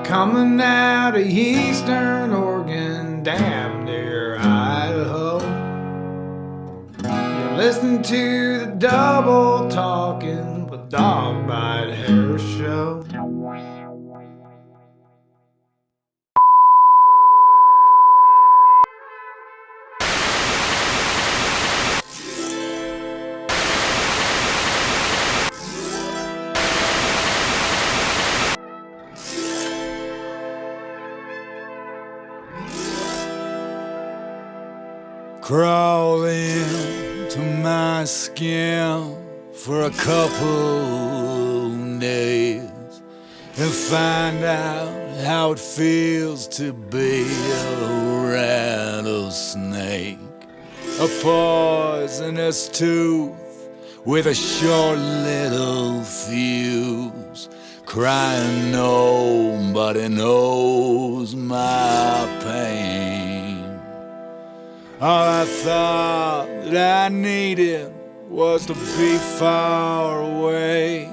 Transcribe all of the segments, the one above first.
Coming out of Eastern Oregon, damn near Idaho. You're listening to the Double Talkin' with Dog Bite Hair Show. Crawl into my skin for a couple days and find out how it feels to be a rattlesnake, a poisonous tooth with a short little fuse, crying nobody knows my pain. All I thought that I needed was to be far away,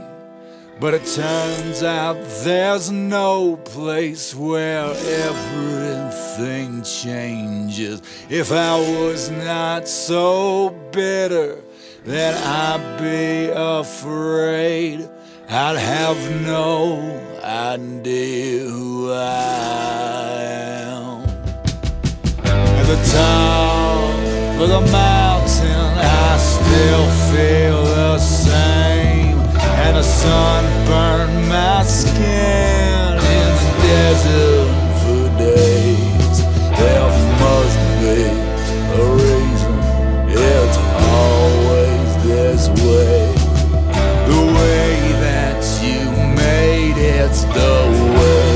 but it turns out there's no place where everything changes. If I was not so bitter, then I'd be afraid. I'd have no idea who I am. At the top of the mountain, I still feel the same, and the sun burned my skin in the desert for days. There must be a reason it's always this way. The way that you made it's the way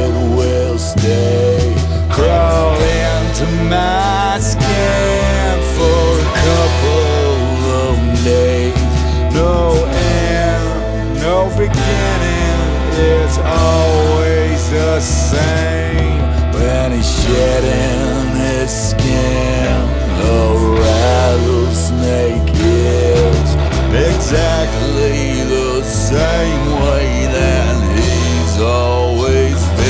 it will stay. Crawl into my skin for a couple of days. No end, no beginning, it's always the same. When he's shedding his skin, a rattlesnake is exactly the same way that he's always been.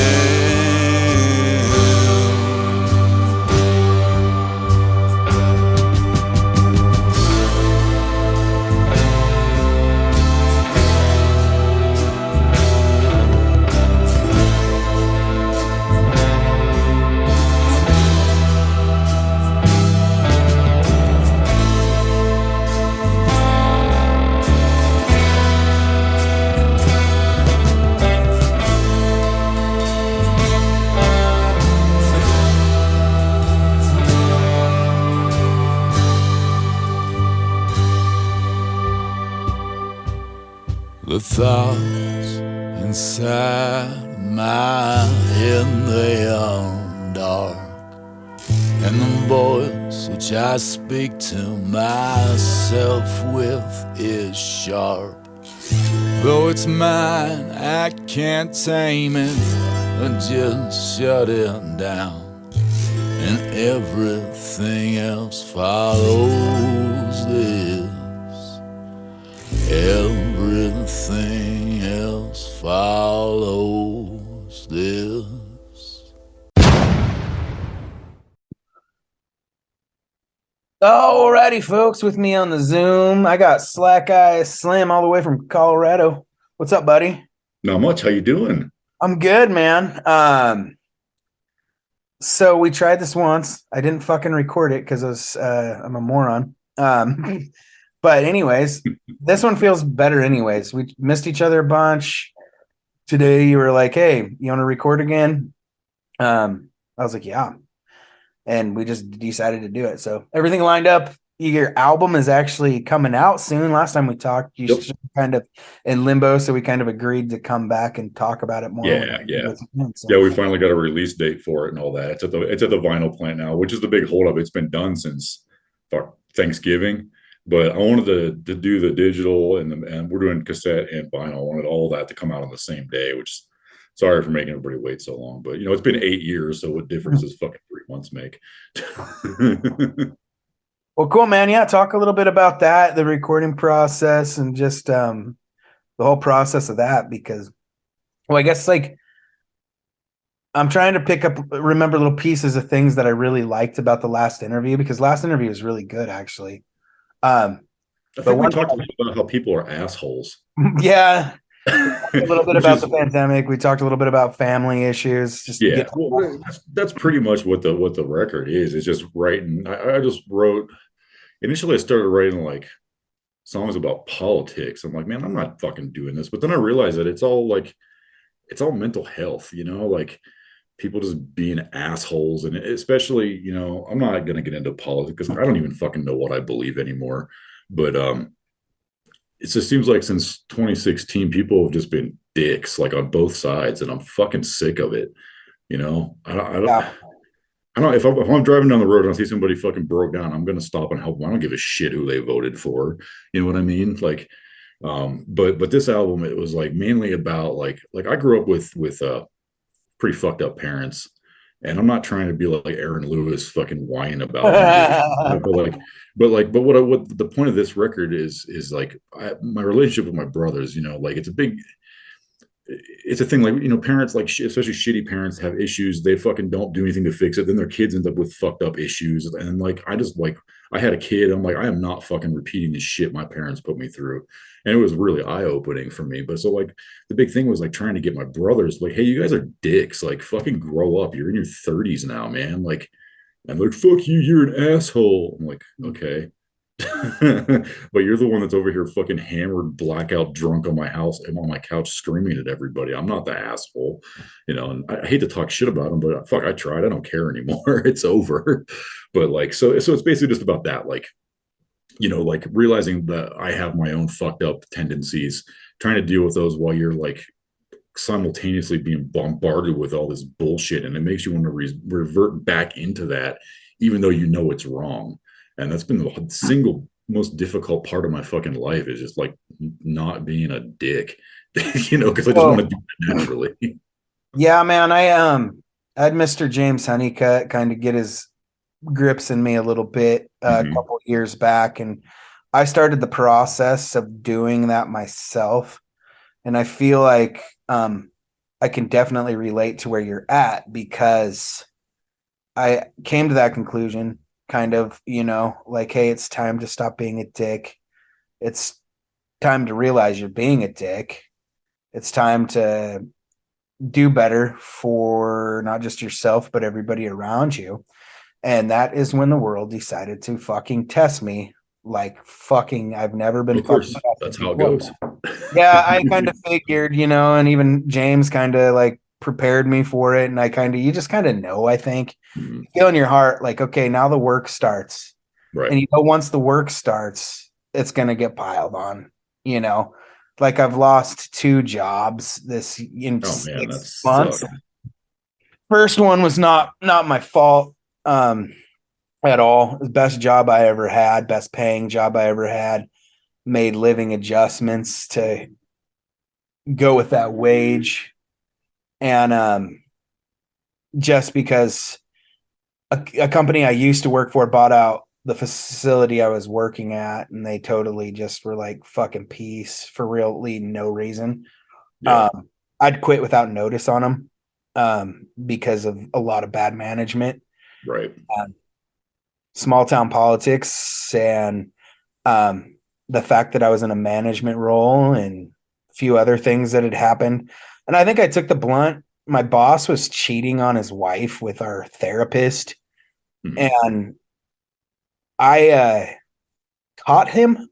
The thoughts inside my head, they are dark, and the voice which I speak to myself with is sharp. Though it's mine, I can't tame it or just shut it down, and everything else follows this. Everything else follows this. Alrighty, folks, with me on the Zoom, I got Slackeye Slim all the way from Colorado. What's up, buddy? Not much. How you doing? I'm good, man. So we tried this once. I didn't fucking record it because I'm a moron. But anyways, this one feels better anyways. We missed each other a bunch. Today you were like, hey, you want to record again? I was like, yeah. And we just decided to do it. So everything lined up. Your album is actually coming out soon. Last time we talked, you just kind of in limbo. So we kind of agreed to come back and talk about it more. Yeah. Yeah, we finally got a release date for it and all that. It's at the vinyl plant now, which is the big holdup. It's been done since Thanksgiving. But I wanted to do the digital and we're doing cassette and vinyl. I wanted all that to come out on the same day, which sorry for making everybody wait so long. But, it's been 8 years, so what difference does fucking 3 months make? Well, cool, man. Yeah, talk a little bit about that, the recording process, and just the whole process of that. Because, well, I guess I'm trying to remember little pieces of things that I really liked about the last interview, because last interview was really good, actually. Um, I but think we one, talked a little about how people are assholes. yeah, a little bit Which about the is pandemic. We talked a little bit about family issues. Just yeah, get well, that's pretty much what the record is. It's just writing. I just wrote initially. I started writing like songs about politics. I'm like, man, I'm not fucking doing this. But then I realized that it's all mental health. Like people just being assholes, and especially I'm not gonna get into politics because I don't even fucking know what I believe anymore. But it just seems like since 2016, people have just been dicks, like on both sides, and I'm fucking sick of it. yeah. I don't. If I'm driving down the road and I see somebody fucking broke down, I'm gonna stop and help them. I don't give a shit who they voted for. You know what I mean? Like, but this album, it was like mainly about like I grew up with pretty fucked up parents, and I'm not trying to be like Aaron Lewis fucking whining about me, but what the point of this record is like my relationship with my brothers. Like it's a thing, like parents, like especially shitty parents, have issues. They fucking don't do anything to fix it, then their kids end up with fucked up issues. And like I had a kid, I'm like, I am not fucking repeating the shit my parents put me through. And it was really eye-opening for me. But so like the big thing was like trying to get my brothers like, hey, you guys are dicks, like fucking grow up, you're in your 30s now, man. Like, and like, fuck you, you're an asshole. I'm like, okay. But you're the one that's over here fucking hammered, blackout drunk on my house and on my couch screaming at everybody. I'm not the asshole, and I hate to talk shit about them, but fuck, I tried. I don't care anymore. It's over. But like, so it's basically just about that. Like, like realizing that I have my own fucked up tendencies, trying to deal with those while you're like simultaneously being bombarded with all this bullshit. And it makes you want to revert back into that, even though you know it's wrong. And that's been the single most difficult part of my fucking life, is just like not being a dick, because I just want to do it naturally. Yeah, man. I had Mr. James Honeycutt kind of get his grips in me a little bit a Mm-hmm. couple years back, and I started the process of doing that myself. And I feel like I can definitely relate to where you're at, because I came to that conclusion kind of, like, hey, it's time to stop being a dick. It's time to realize you're being a dick. It's time to do better for not just yourself, but everybody around you. And that is when the world decided to fucking test me like fucking I've never been Of fucking course, tested that's how it before. goes. Yeah, I kind of figured, and even James kind of like prepared me for it. And you just kind of know, I think, Mhm. you feel in your heart, like, okay, now the work starts. Right. And once the work starts, it's going to get piled on, you know, like I've lost 2 jobs this in Oh man, that 6 months. sucks. First one was not my fault at all. The best job I ever had, best paying job I ever had. Made living adjustments to go with that wage, and just because a company I used to work for bought out the facility I was working at, and they totally just were like fucking peace for really no reason. Yeah. Um, I'd quit without notice on them because of a lot of bad management, Right. um, small town politics, and um, the fact that I was in a management role and a few other things that had happened. And I think I took the blunt. My boss was cheating on his wife with our therapist, Mhm. and I caught him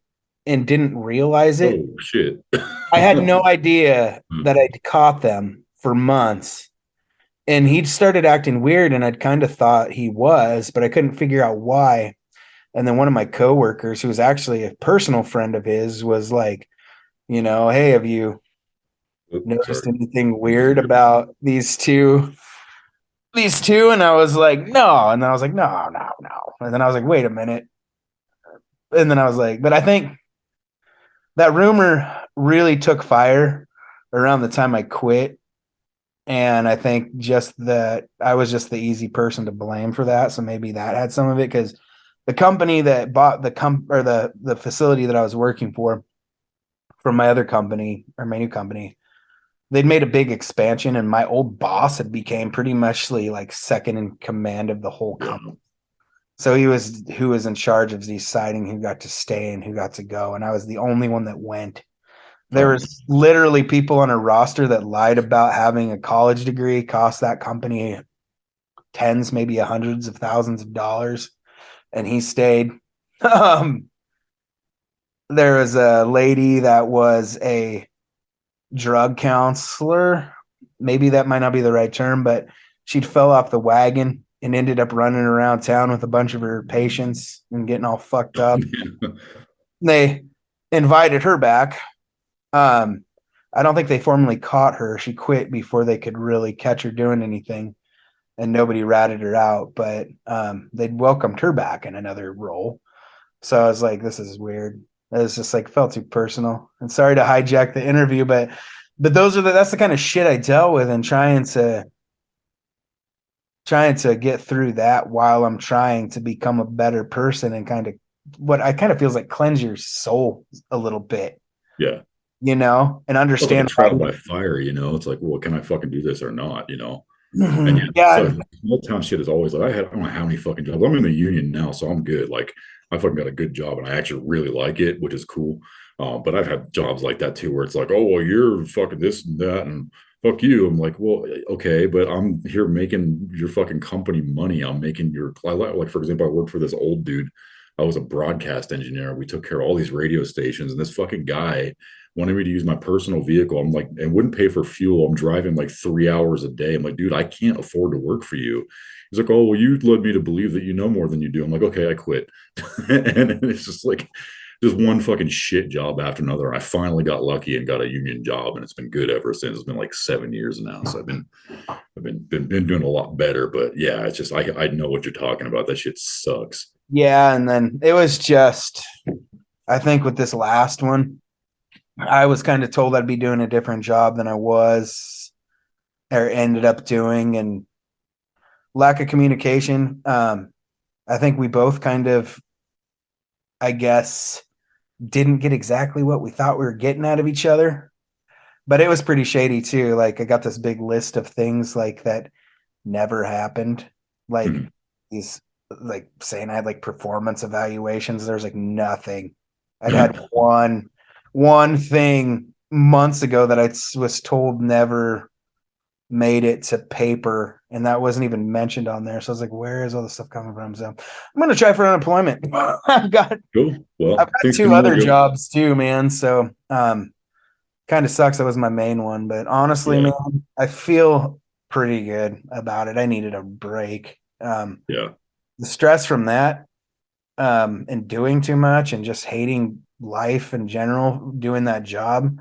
and didn't realize it. Oh shit. I had no idea that I'd caught them for months. And he'd started acting weird, and I'd kind of thought he was, but I couldn't figure out why. And then one of my coworkers, who was actually a personal friend of his, was like, hey, have you Oops, noticed sorry. anything weird about these two? These two? And I was like, no. And then I was like, no, no, no. And then I was like, wait a minute. And then I was like, but I think that rumor really took fire around the time I quit. And I think just that I was just the easy person to blame for that. So maybe that had some of it, because the company that bought the facility that I was working for from my other company, or my new company, they'd made a big expansion, and my old boss had became pretty much like second in command of the whole company. So he was who was in charge of deciding who got to stay and who got to go, and I was the only one that went. There was literally people on a roster that lied about having a college degree, cost that company tens, maybe hundreds of thousands of dollars, and he stayed. There was a lady that was a drug counselor. Maybe that might not be the right term, but she'd fell off the wagon and ended up running around town with a bunch of her patients and getting all fucked up. They invited her back. I don't think they formally caught her. She quit before they could really catch her doing anything, and nobody ratted her out, but they'd welcomed her back in another role. So I was like, this is weird. It was just like felt too personal. And sorry to hijack the interview, but that's the kind of shit I dealt with, and trying to get through that while I'm trying to become a better person, and kind of what I kind of feels like cleanse your soul a little bit. Yeah. And understand like trial by fire, it's like, well, can I fucking do this or not, Mm-hmm. And so small town shit is always like, I don't know how many fucking jobs. I'm in the union now, so I'm good. Like, I fucking got a good job, and I actually really like it, which is cool. But I've had jobs like that too, where it's like, oh, well, you're fucking this and that, and fuck you. I'm like, well, okay, but I'm here making your fucking company money. I'm making like, for example, I worked for this old dude. I was a broadcast engineer. We took care of all these radio stations, and this fucking guy wanted me to use my personal vehicle. I'm like, and wouldn't pay for fuel. I'm driving like 3 hours a day. I'm like, dude, I can't afford to work for you. He's like, oh, well, you led me to believe that you know more than you do. I'm like, okay, I quit. And it's just like, just one fucking shit job after another. I finally got lucky and got a union job, and it's been good ever since. It's been like 7 years now, so I've been doing a lot better. But yeah, it's just I know what you're talking about. That shit sucks. Yeah, and then it was just, I think with this last one, I was kind of told I'd be doing a different job than I was or ended up doing, and lack of communication. I think we both kind of, I guess, didn't get exactly what we thought we were getting out of each other, but it was pretty shady too. Like, I got this big list of things like that never happened. Like these, like saying I had like performance evaluations. There's like nothing. I'd had one thing months ago that I was told never made it to paper, and that wasn't even mentioned on there. So I was like, where is all this stuff coming from? So I'm gonna try for unemployment. I've got two other jobs too, man. So kind of sucks. That was my main one, but honestly, man, I feel pretty good about it. I needed a break. The stress from that, and doing too much and just hating life in general, doing that job,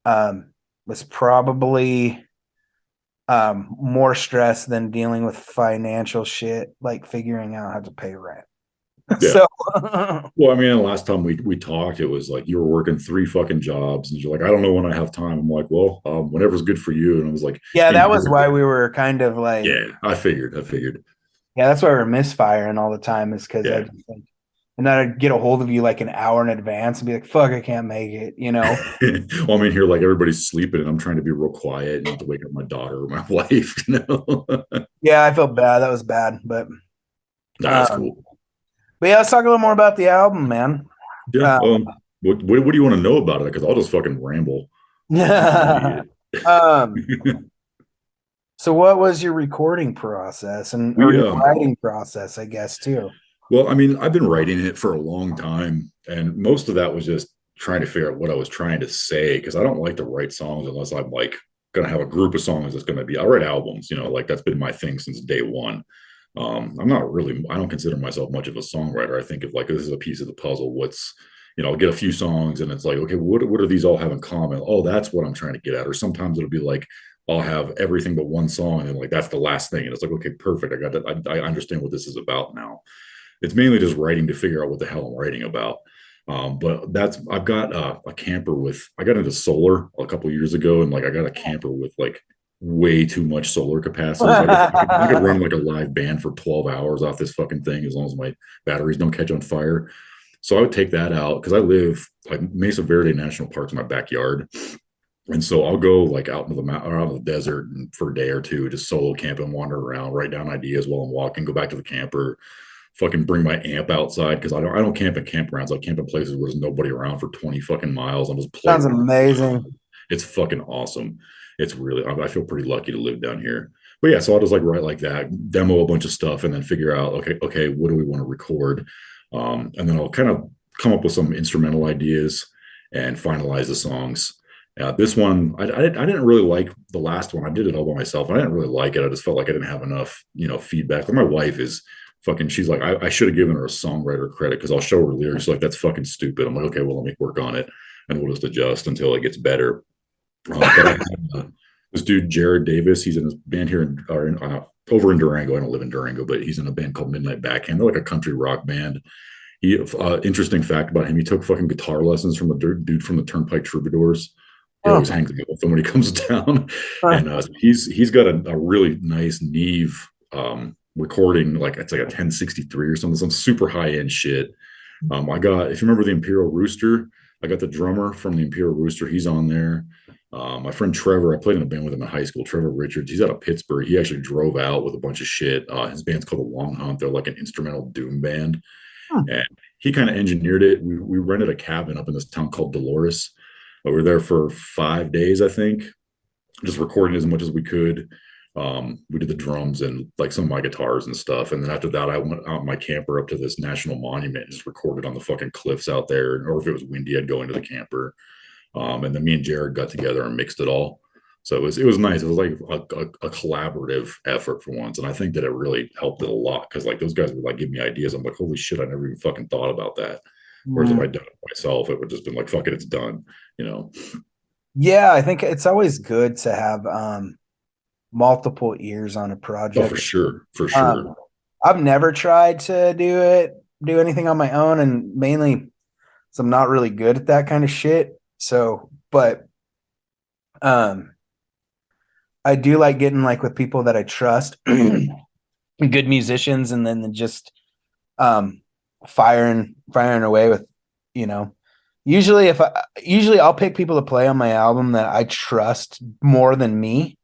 was probably more stress than dealing with financial shit, like figuring out how to pay rent. So well, I mean, the last time we talked, it was like you were working 3 fucking jobs, and you're like, I don't know when I have time. I'm like, well, whenever's good for you. And I was like, yeah, that was why we were kind of like, I figured. Yeah, that's why we're misfiring all the time, is because I just think, and then I'd get a hold of you like an hour in advance and be like, fuck, I can't make it, Well, I mean, here, like, everybody's sleeping, and I'm trying to be real quiet and not to wake up my daughter or my wife, Yeah, I felt bad. That was bad, but that's cool. But yeah, let's talk a little more about the album, man. Yeah. What do you want to know about it? Because I'll just fucking ramble. So what was your recording process and your writing process, I guess, too? Well, I mean, I've been writing it for a long time, and most of that was just trying to figure out what I was trying to say, because I don't like to write songs unless I'm like going to have a group of songs that's going to be, I write albums, like that's been my thing since day one. I don't consider myself much of a songwriter. I think of like, this is a piece of the puzzle. I'll get a few songs and it's like, okay, what do these all have in common? Oh, that's what I'm trying to get at. Or sometimes it'll be like, I'll have everything but one song, and like, that's the last thing. And it's like, okay, perfect. I understand what this is about now. It's mainly just writing to figure out what the hell I'm writing about. But I've got a camper I got into solar a couple of years ago, and like, I got a camper with like way too much solar capacity. So I could run like a live band for 12 hours off this fucking thing, as long as my batteries don't catch on fire. So I would take that out, because I live like Mesa Verde National Park's my backyard. And so I'll go like out into the mountain or out in the desert for a day or two, just solo camp and wander around, write down ideas while I'm walking, go back to the camper, fucking bring my amp outside because I don't camp in campgrounds. I camp in places where there's nobody around for 20 fucking miles. I'll just play Sounds around. amazing. It's fucking awesome. It's really, I feel pretty lucky to live down here. But yeah, so I'll just like write like that, demo a bunch of stuff, and then figure out, okay, what do we want to record? And then I'll kind of come up with some instrumental ideas and finalize the songs. This one, I didn't really like the last one. I did it all by myself. I didn't really like it. I just felt like I didn't have enough, feedback. Like my wife is fucking, she's like, I should have given her a songwriter credit because I'll show her lyrics. She's like, that's fucking stupid. I'm like, okay, well, let me work on it and we'll just adjust until it gets better. This dude Jared Davis, he's in this band here over in Durango. I don't live in Durango, but he's in a band called Midnight Backhand. They're like a country rock band. He interesting fact about him: he took fucking guitar lessons from a dude from the Turnpike Troubadours. He always hangs out with them when he comes down, and he's got a really nice Neve recording, like it's like a 1063 or something, some super high end shit. I got, if you remember the Imperial Rooster, I got the drummer from the Imperial Rooster. He's on there. My friend Trevor, I played in a band with him in high school. Trevor Richards, he's out of Pittsburgh. He actually drove out with a bunch of shit. His band's called The Long Hunt. They're like an instrumental doom band, and he kind of engineered it. We rented a cabin up in this town called Dolores. We were there for 5 days, I think, just recording as much as we could. We did the drums and like some of my guitars and stuff. And then after that, I went out in my camper up to this national monument and just recorded on the fucking cliffs out there. Or if it was windy, I'd go into the camper. And then me and Jared got together and mixed it all. So it was nice. It was like a collaborative effort for once. And I think that it really helped it a lot because like those guys would like give me ideas. I'm like, holy shit, I never even fucking thought about that. Whereas if I'd done it myself, it would just been like, fuck it, it's done, Yeah, I think it's always good to have multiple ears on a project. Oh, for sure. For sure. I've never tried to do anything on my own, and mainly because I'm not really good at that kind of shit. So, but I do like getting like with people that I trust, good musicians, and then just firing away with, usually I'll pick people to play on my album that I trust more than me.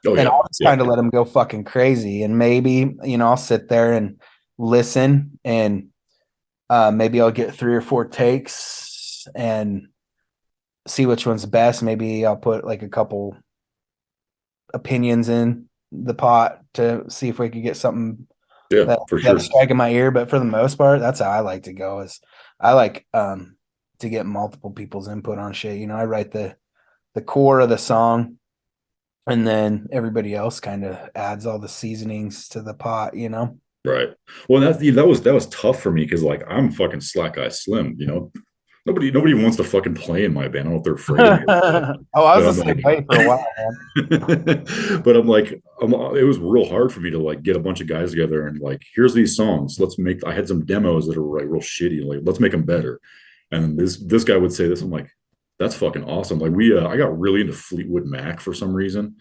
Oh, and yeah. I'll just kind of let them go fucking crazy. And maybe, I'll sit there and listen, and maybe I'll get 3 or 4 takes and see which one's best. Maybe I'll put like a couple opinions in the pot to see if we could get something for sure. that's striking my ear. But for the most part, that's how I like to go. Is I like to get multiple people's input on shit. I write the core of the song, and then everybody else kind of adds all the seasonings to the pot, Right. Well, that was tough for me because like I'm fucking Slackeye Slim, Nobody wants to fucking play in my band. I don't know if they're afraid of me. Oh, I was the same way for a while, man. But I'm like, it was real hard for me to like get a bunch of guys together and like, here's these songs. I had some demos that are like real shitty. Like, let's make them better. And this guy would say this. I'm like, that's fucking awesome. Like I got really into Fleetwood Mac for some reason.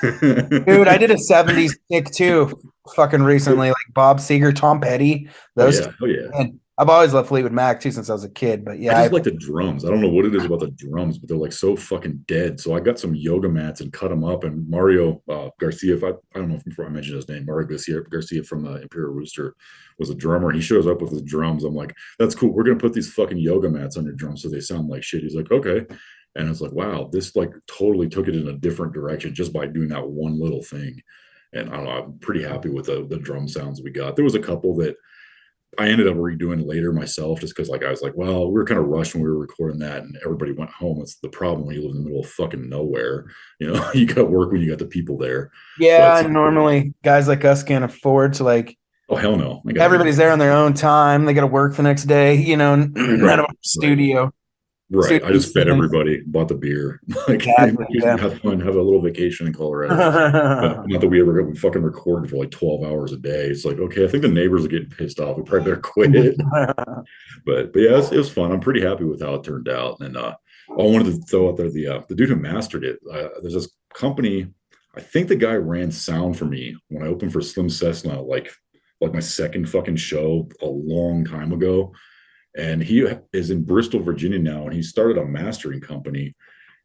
Dude, I did a 70s stick too fucking recently, like Bob Seger, Tom Petty. Those. Oh yeah. And I've always loved Fleetwood Mac too since I was a kid, but yeah. I just like the drums. I don't know what it is about the drums, but they're like so fucking dead. So I got some yoga mats and cut them up. And Mario Garcia, I don't know if I mentioned his name, Mario Garcia from the Imperial Rooster was a drummer. He shows up with his drums. I'm like, that's cool. We're gonna put these fucking yoga mats on your drums so they sound like shit. He's like, okay. And it's like, wow, this like totally took it in a different direction just by doing that one little thing. And I don't know, I'm pretty happy with the drum sounds we got. There was a couple that I ended up redoing later myself just because like I was like, well, we were kind of rushed when we were recording that and everybody went home. It's the problem when you live in the middle of fucking nowhere. You got to work when you got the people there. Yeah, and normally guys like us can't afford to like. Oh hell no! Everybody's there on their own time. They got to work the next day. Not a studio. Right. I just fed everybody, bought the beer. Like, have fun, have a little vacation in Colorado. Not that we fucking recorded for like 12 hours a day. It's like, okay, I think the neighbors are getting pissed off. We probably better quit. but yeah, it was fun. I'm pretty happy with how it turned out. And I wanted to throw out there the dude who mastered it. There's this company. I think the guy ran sound for me when I opened for Slim Cessna, like my second fucking show a long time ago. And he is in Bristol, Virginia now, and he started a mastering company.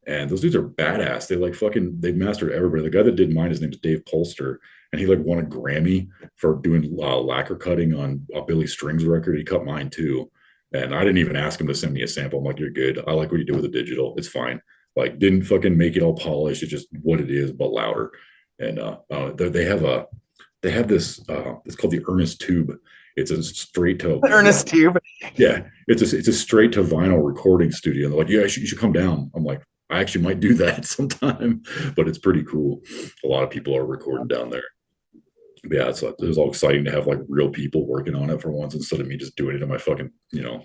And those dudes are badass. They like fucking they mastered everybody. The guy that did mine, his name is Dave Polster, and he like won a Grammy for doing lacquer cutting on a Billy Strings record. He cut mine too. And I didn't even ask him to send me a sample. I'm like, you're good. I like what you did with the digital. It's fine. Like, didn't fucking make it all polished. It's just what it is, but louder. And they have this. It's called the Ernest Tube. It's a straight to Ernest Tube. yeah. It's a straight to vinyl recording studio. And they're like, yeah, you should come down. I'm like, I actually might do that sometime, but it's pretty cool. A lot of people are recording down there. Yeah, it was all exciting to have like real people working on it for once instead of me just doing it in my fucking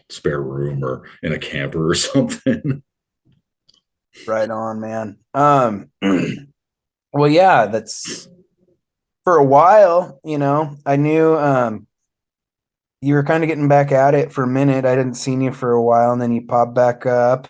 spare room or in a camper or something. Right on, man. Well, yeah, that's for a while. I knew you were kind of getting back at it for a minute. I didn't see you for a while, and then you popped back up,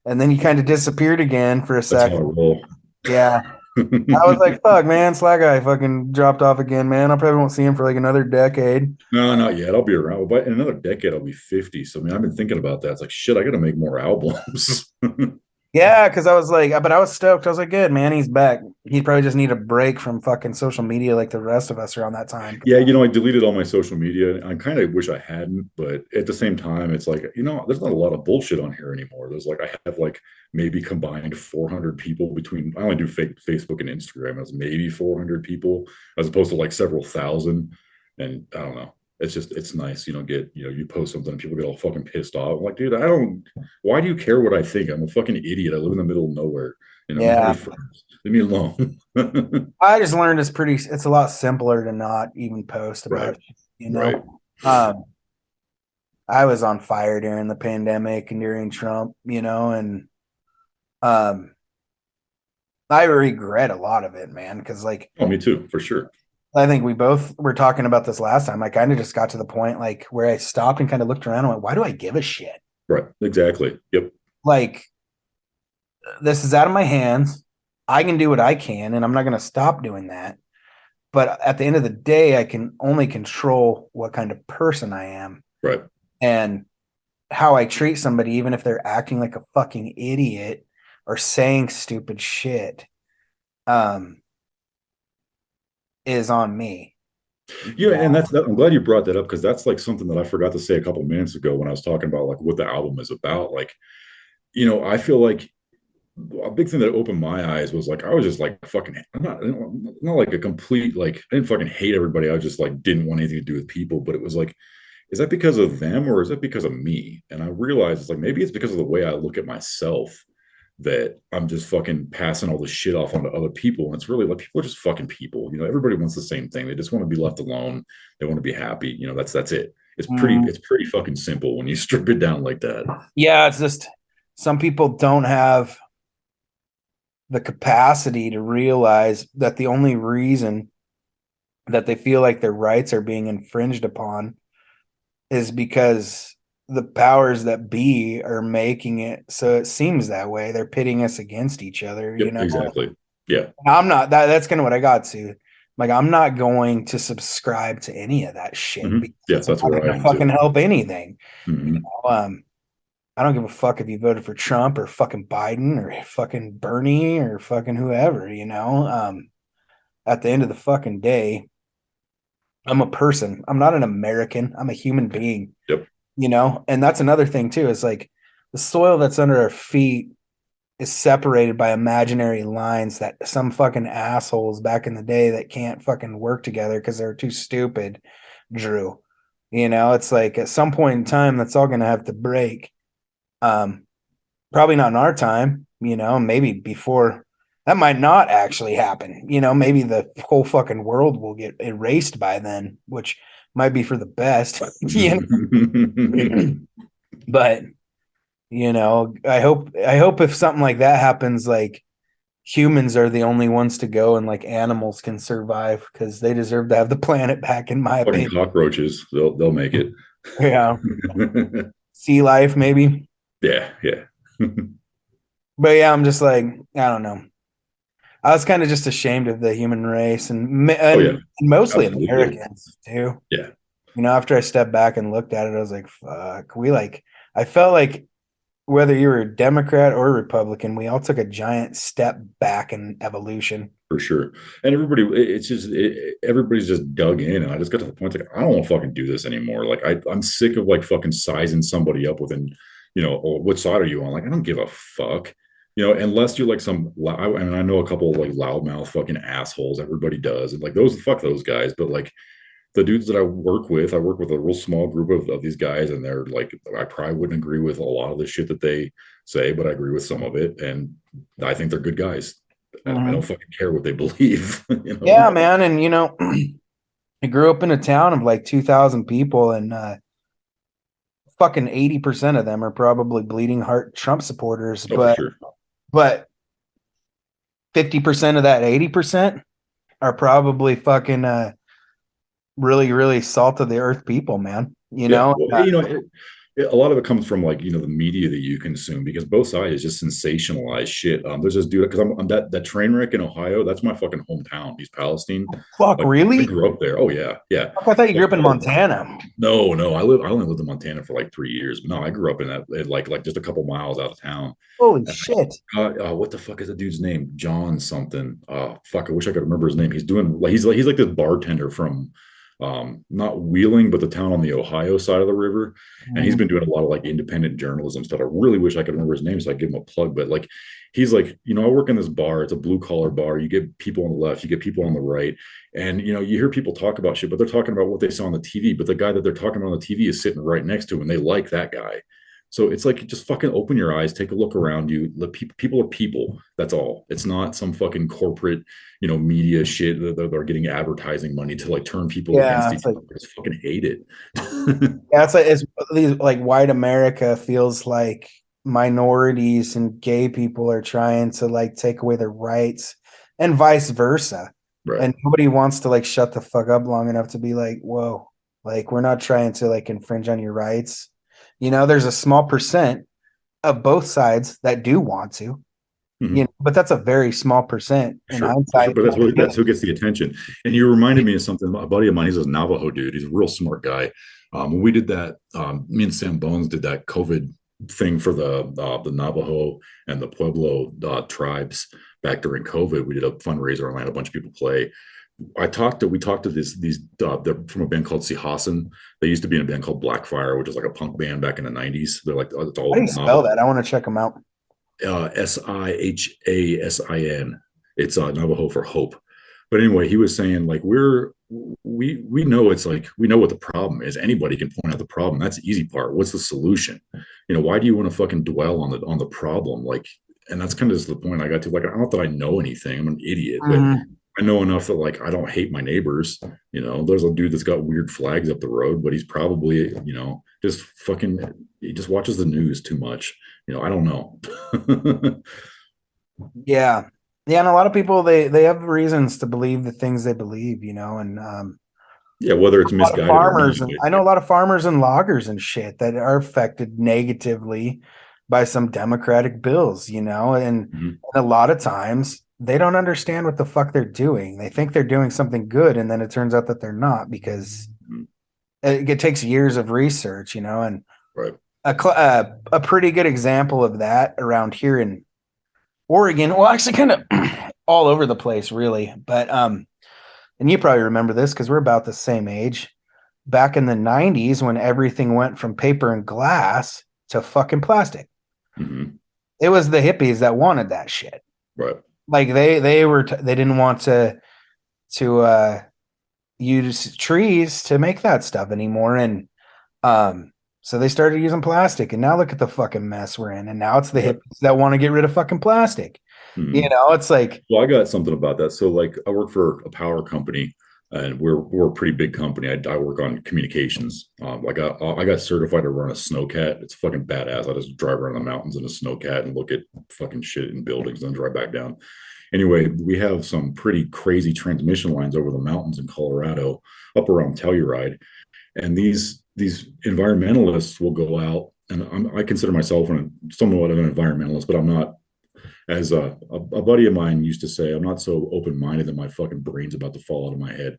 and then you kind of disappeared again for a That's how I second. roll. Yeah. I was like, fuck, man, Slackeye fucking dropped off again, man. I probably won't see him for like another decade. No, not yet. I'll be around. But in another decade, I'll be 50. So I mean, I've been thinking about that. It's like shit, I gotta make more albums. Yeah, because I was like, but I was stoked. I was like, good, man, he's back. He'd probably just need a break from fucking social media like the rest of us around that time. Yeah, I deleted all my social media. I kind of wish I hadn't, but at the same time, it's like, there's not a lot of bullshit on here anymore. There's like, I have like maybe combined 400 people between, I only do Facebook and Instagram. It's maybe 400 people as opposed to like several thousand. And I don't know. It's nice, you post something and people get all fucking pissed off. I'm like, dude, why do you care what I think? I'm a fucking idiot. I live in the middle of nowhere. Yeah. Leave me alone. I just learned it's a lot simpler to not even post about it, Right. I was on fire during the pandemic and during Trump, and I regret a lot of it, man, because like, oh, me too, for sure. I think we both were talking about this last time. I kind of just got to the point like where I stopped and kind of looked around and went, why do I give a shit? Right. Exactly. Yep. Like, this is out of my hands. I can do what I can, and I'm not going to stop doing that. But at the end of the day, I can only control what kind of person I am. Right. And how I treat somebody, even if they're acting like a fucking idiot or saying stupid shit, is on me. Yeah, and I'm glad you brought that up because that's like something that I forgot to say a couple minutes ago when I was talking about like what the album is about. Like, I feel like a big thing that opened my eyes was like I was just like fucking I'm not like a complete like I didn't fucking hate everybody. I just like didn't want anything to do with people, but it was like, is that because of them or is that because of me? And I realized it's like maybe it's because of the way I look at myself that I'm just fucking passing all this shit off onto other people. And it's really like people are just fucking people. Everybody wants the same thing. They just want to be left alone. They want to be happy. That's it. It's pretty fucking simple when you strip it down like that. Yeah, it's just some people don't have the capacity to realize that the only reason that they feel like their rights are being infringed upon is because the powers that be are making it so it seems that way. They're pitting us against each other. Yep, exactly. Yeah. I'm not that's kind of what I got to. Like, I'm not going to subscribe to any of that shit. Mm-hmm. Yeah, that's where I am fucking too. Help anything. Mm-hmm. I don't give a fuck if you voted for Trump or fucking Biden or fucking Bernie or fucking whoever, at the end of the fucking day, I'm a person. I'm not an American. I'm a human being. Yep. And that's another thing too, is like the soil that's under our feet is separated by imaginary lines that some fucking assholes back in the day that can't fucking work together because they're too stupid drew. It's like at some point in time that's all going to have to break. Probably not in our time, maybe before. That might not actually happen. Maybe the whole fucking world will get erased by then, which might be for the best. But I hope if something like that happens, like humans are the only ones to go and like animals can survive because they deserve to have the planet back, in my opinion. Cockroaches, they'll make it. Yeah. Sea life, maybe. Yeah. But yeah, I'm just like, I don't know. I was kind of just ashamed of the human race and mostly absolutely. Americans too. Yeah. After I stepped back and looked at it, I was like, fuck, I felt like whether you were a Democrat or Republican, we all took a giant step back in evolution. For sure. And everybody's just dug in. And I just got to the point like, I don't want to fucking do this anymore. Like I'm sick of like fucking sizing somebody up within, oh, what side are you on? Like, I don't give a fuck. Unless you're like I know a couple of like loudmouth fucking assholes. Everybody does. And like fuck those guys. But like the dudes that I work with a real small group of these guys, and they're like, I probably wouldn't agree with a lot of the shit that they say, but I agree with some of it. And I think they're good guys. I don't fucking care what they believe. Yeah, man. And, I grew up in a town of like 2,000 people, and fucking 80% of them are probably bleeding heart Trump supporters. Oh, for sure. But 50% of that 80% are probably fucking really, really salt of the earth people, man. A lot of it comes from like the media that you consume, because both sides just sensationalize shit. There's this dude, because I'm that train wreck in Ohio. That's my fucking hometown. He's Palestine. Fuck, like, really? I grew up there. Oh yeah. I thought you grew up in Montana. No. I only lived in Montana for like 3 years. But no, I grew up in that like just a couple miles out of town. Holy shit! What the fuck is the dude's name? John something. Fuck, I wish I could remember his name. He's like this bartender from not Wheeling, but the town on the Ohio side of the river. And he's been doing a lot of like independent journalism stuff. I really wish I could remember his name so I give him a plug. But like, he's like, I work in this bar. It's a blue collar bar. You get people on the left, you get people on the right. And, you hear people talk about shit, but they're talking about what they saw on the TV. But the guy that they're talking about on the TV is sitting right next to him, and they like that guy. So it's like, just fucking open your eyes, take a look around you. People are people. That's all. It's not some fucking corporate, media shit that they're getting advertising money to like turn people against each other. I just fucking hate it. Yeah, it's like white America feels like minorities and gay people are trying to like take away their rights, and vice versa. Right. And nobody wants to like shut the fuck up long enough to be like, whoa, like we're not trying to like infringe on your rights. There's a small percent of both sides that do want to, but that's a very small percent in hindsight. But that's who gets the attention. And you reminded me of something. A buddy of mine, he's a Navajo dude. He's a real smart guy. When we did that, me and Sam Bones did that COVID thing for the Navajo and the Pueblo tribes back during COVID. We did a fundraiser and had a bunch of people play. We talked to these they're from a band called Sihasan. They used to be in a band called Blackfire, which is like a punk band back in the 90s. They're like, it's all. How do you spell that? I want to check them out. Sihasan. It's Navajo for hope. But anyway, he was saying like we know, it's like, we know what the problem is. Anybody can point out the problem. That's the easy part. What's the solution? Why do you want to fucking dwell on the problem? Like, and that's kind of just the point I got to. Like, not that I know anything. I'm an idiot, but I know enough that like I don't hate my neighbors. There's a dude that's got weird flags up the road, but he's probably just fucking, he just watches the news too much. I don't know. Yeah, and a lot of people they have reasons to believe the things they believe, and yeah, whether it's misguided farmers, I know a lot of farmers and loggers and shit that are affected negatively by some Democratic bills, and a lot of times they don't understand what the fuck they're doing. They think they're doing something good, and then it turns out that they're not, because it takes years of research, and right. A pretty good example of that around here in Oregon, well, actually kind of all over the place, really. But and you probably remember this because we're about the same age. Back in the 90s, when everything went from paper and glass to fucking plastic, it was the hippies that wanted that shit. Right. Like they didn't want to use trees to make that stuff anymore, and so they started using plastic, and now look at the fucking mess we're in. And now it's the hippies that want to get rid of fucking plastic. It's like, well, I got something about that. So like, I work for a power company, and we're a pretty big company. I work on communications. I got certified to run a snowcat. It's fucking badass. I just drive around the mountains in a snowcat and look at fucking shit in buildings, and then drive back down. Anyway, we have some pretty crazy transmission lines over the mountains in Colorado, up around Telluride, and these environmentalists will go out, and I consider myself somewhat of an environmentalist, but I'm not, as a buddy of mine used to say, I'm not so open-minded that my fucking brain's about to fall out of my head.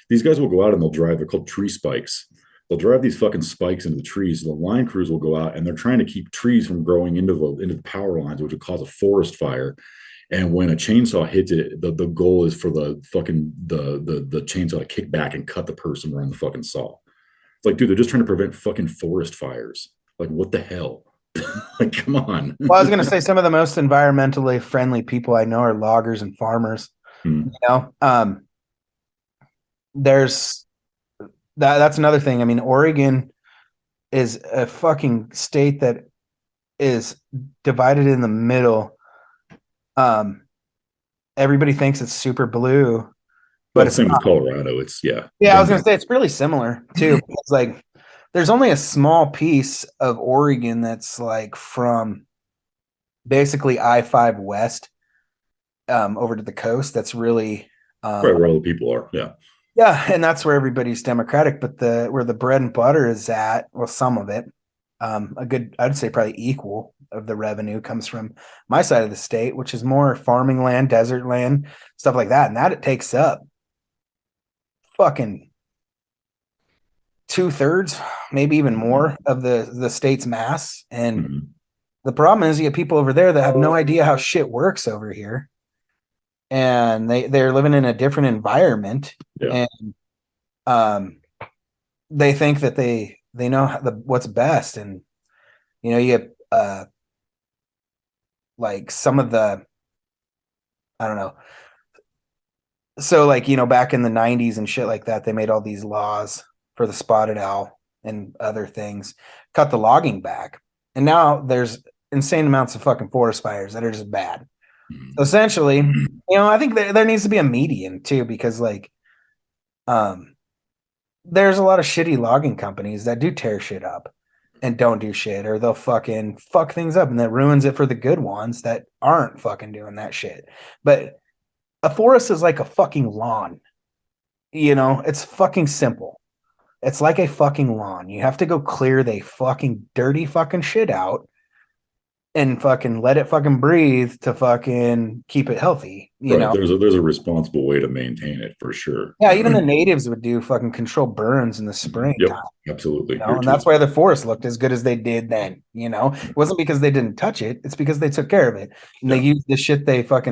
These guys will go out and they'll drive, they're called tree spikes. they'll drive these fucking spikes into the trees. The line crews will go out and they're trying to keep trees from growing into the power lines, which would cause a forest fire. And when a chainsaw hits it, the goal is for the fucking the chainsaw to kick back and cut the person around the fucking saw. It's like, dude, they're just trying to prevent fucking forest fires. Like, what the hell? Like, come on. Well, I was gonna say some of the most environmentally friendly people I know are loggers and farmers. You know, there's that's another thing. I mean, Oregon is a fucking state that is divided in the middle. Everybody thinks it's super blue, but it's same not. with Colorado. It's Yeah, I was gonna say it's really similar too. It's like there's only a small piece of Oregon that's like from basically I-5 west over to the coast. That's really right where all the people are. Yeah. Yeah, and that's where everybody's Democratic, but where the bread and butter is at, well, some of it, I'd say probably equal of the revenue comes from my side of the state, which is more farming land, desert land, stuff like that. And that it takes up fucking 2/3, maybe even more of the state's mass. And the problem is you get people over there that have no idea how shit works over here. And they're living in a different environment. Yeah. And they think that they know what's best. And, you know, you get like some of the, I don't know. So like, you know, back in the 90s and shit like that, they made all these laws for the spotted owl and other things, cut the logging back. And now there's insane amounts of fucking forest fires that are just bad. So essentially, you know, I think there needs to be a median too, because like, there's a lot of shitty logging companies that do tear shit up and don't do shit, or they'll fucking fuck things up, and that ruins it for the good ones that aren't fucking doing that shit. But a forest is like a fucking lawn. You know, it's fucking simple. It's like a fucking lawn. You have to go clear the fucking dirty fucking shit out and fucking let it fucking breathe to fucking keep it healthy. You know, there's a responsible way to maintain it for sure. Yeah, even the natives would do fucking control burns in the spring. Yep, absolutely. You know? And that's why the forest looked as good as they did then. You know, it wasn't because they didn't touch it; it's because they took care of it. And they used the shit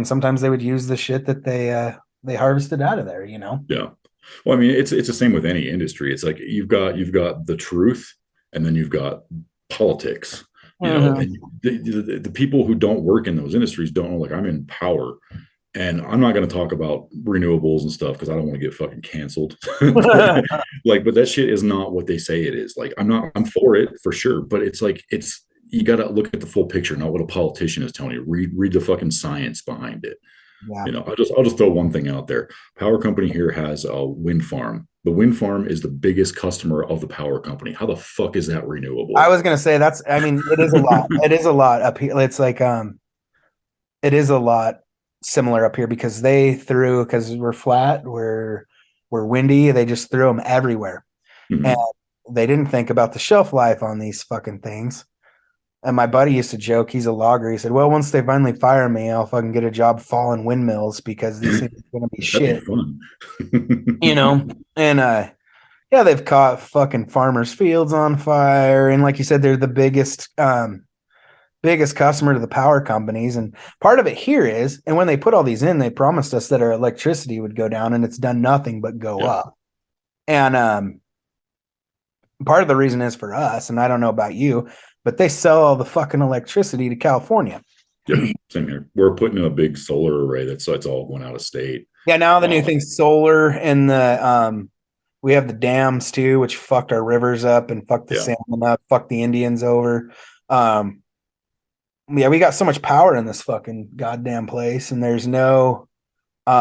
sometimes they would use the shit that they harvested out of there. You know. Yeah. Well, I mean, it's the same with any industry. It's like you've got the truth, and then you've got politics. You know, and the people who don't work in those industries don't know. Like, I'm in power, and I'm not going to talk about renewables and stuff because I don't want to get fucking canceled. Like, but that shit is not what they say it is. Like, I'm for it for sure, but it's like you got to look at the full picture, not what a politician is telling you. Read the fucking science behind it. Yeah. You know, I'll just throw one thing out there. Power company here has a wind farm. The wind farm is the biggest customer of the power company. How the fuck is that renewable? I was gonna say I mean, it is a lot. It is a lot up here. It's like it is a lot similar up here because because we're flat, we're windy, they just threw them everywhere. And they didn't think about the shelf life on these fucking things. And my buddy used to joke, he's a logger. He said, well, once they finally fire me, I'll fucking get a job falling windmills because these things are going to be shit. You know? And, yeah, they've caught fucking farmers' fields on fire. And like you said, they're the biggest customer to the power companies. And part of it here is, and when they put all these in, they promised us that our electricity would go down, and it's done nothing but go up. And part of the reason is for us, and I don't know about you, but they sell all the fucking electricity to California. Yeah, same here. We're putting in a big solar array it's all going out of state. Yeah, now the new thing's solar, and we have the dams too, which fucked our rivers up and fucked the salmon up, fucked the Indians over. Yeah, we got so much power in this fucking goddamn place, and there's no we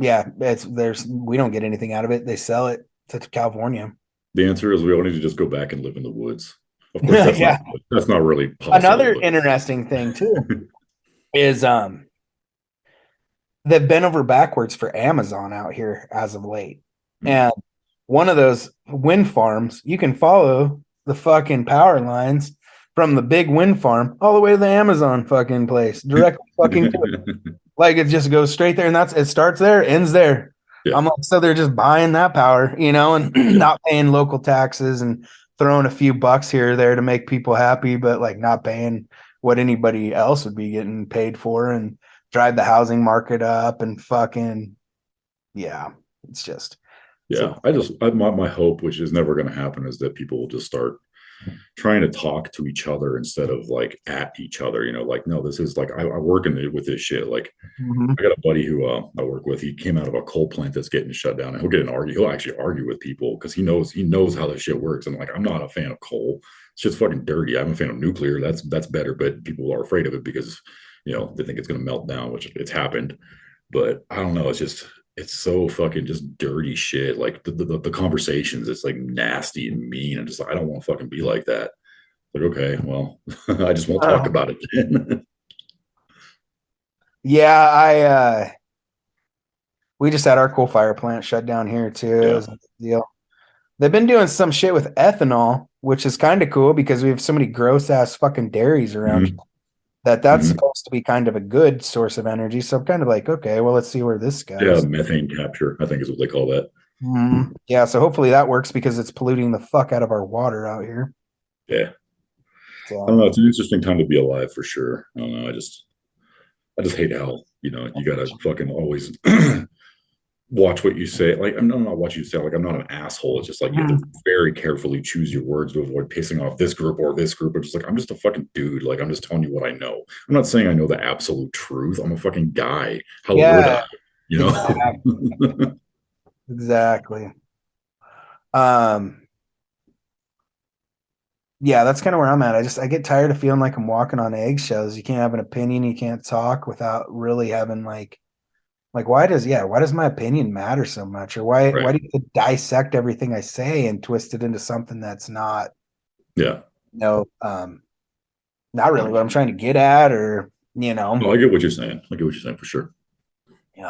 don't get anything out of it. They sell it to California. The answer is we all need to just go back and live in the woods. Of course, that's not really possible. Another interesting thing too is they've been over backwards for Amazon out here as of late. And one of those wind farms, you can follow the fucking power lines from the big wind farm all the way to the Amazon fucking place, directly fucking to it. Like, it just goes straight there, and it starts there, ends there. Yeah. I'm like, so they're just buying that power, and not paying local taxes and throwing a few bucks here or there to make people happy, but like not paying what anybody else would be getting paid for and drive the housing market up and fucking, yeah, it's just, so Yeah. My hope, which is never going to happen, is that people will just start trying to talk to each other instead of like at each other, like, no, this is like, I work with this shit. Like, mhm. I got a buddy who I work with. He came out of a coal plant that's getting shut down, and he'll actually argue with people because he knows how this shit works. And like, I'm not a fan of coal. It's just fucking dirty. I'm a fan of nuclear. That's better, but people are afraid of it because they think it's gonna melt down, which it's happened. But I don't know. It's so fucking just dirty shit. Like the conversations, it's like nasty and mean. I'm just like, I don't want to fucking be like that. Like, okay, well, I just won't talk about it then. Yeah, we just had our coal fire plant shut down here too. It Yeah. was a big deal. They've been doing some shit with ethanol, which is kind of cool because we have so many gross ass fucking dairies around Mhm. that's Mhm. supposed to be kind of a good source of energy. So I'm kind of like, okay, well, let's see where this Yeah, goes. methane capture, I think is what they call that. Yeah, so hopefully that works because it's polluting the fuck out of our water out here. Yeah. I don't So know. It's an interesting time to be alive for sure. I don't know. I just hate how, you gotta fucking always watch what you say. Like, I'm not what you say. Like, I'm not an asshole. It's just like you have to very carefully choose your words to avoid pissing off this group or this group. It's just like, I'm just a fucking dude. Like, I'm just telling you what I know. I'm not saying I know the absolute truth. I'm a fucking guy. How would I? yeah, You exactly, know? exactly. Um, yeah, that's kind of where I'm at. I get tired of feeling like I'm walking on eggshells. You can't have an opinion, you can't talk without really having like why does my opinion matter so much? Or why Right. do you have to dissect everything I say and twist it into something that's not, Yeah. you know, not really what I'm trying to get at, or No, I get what you're saying. I get what you're saying for sure. yeah.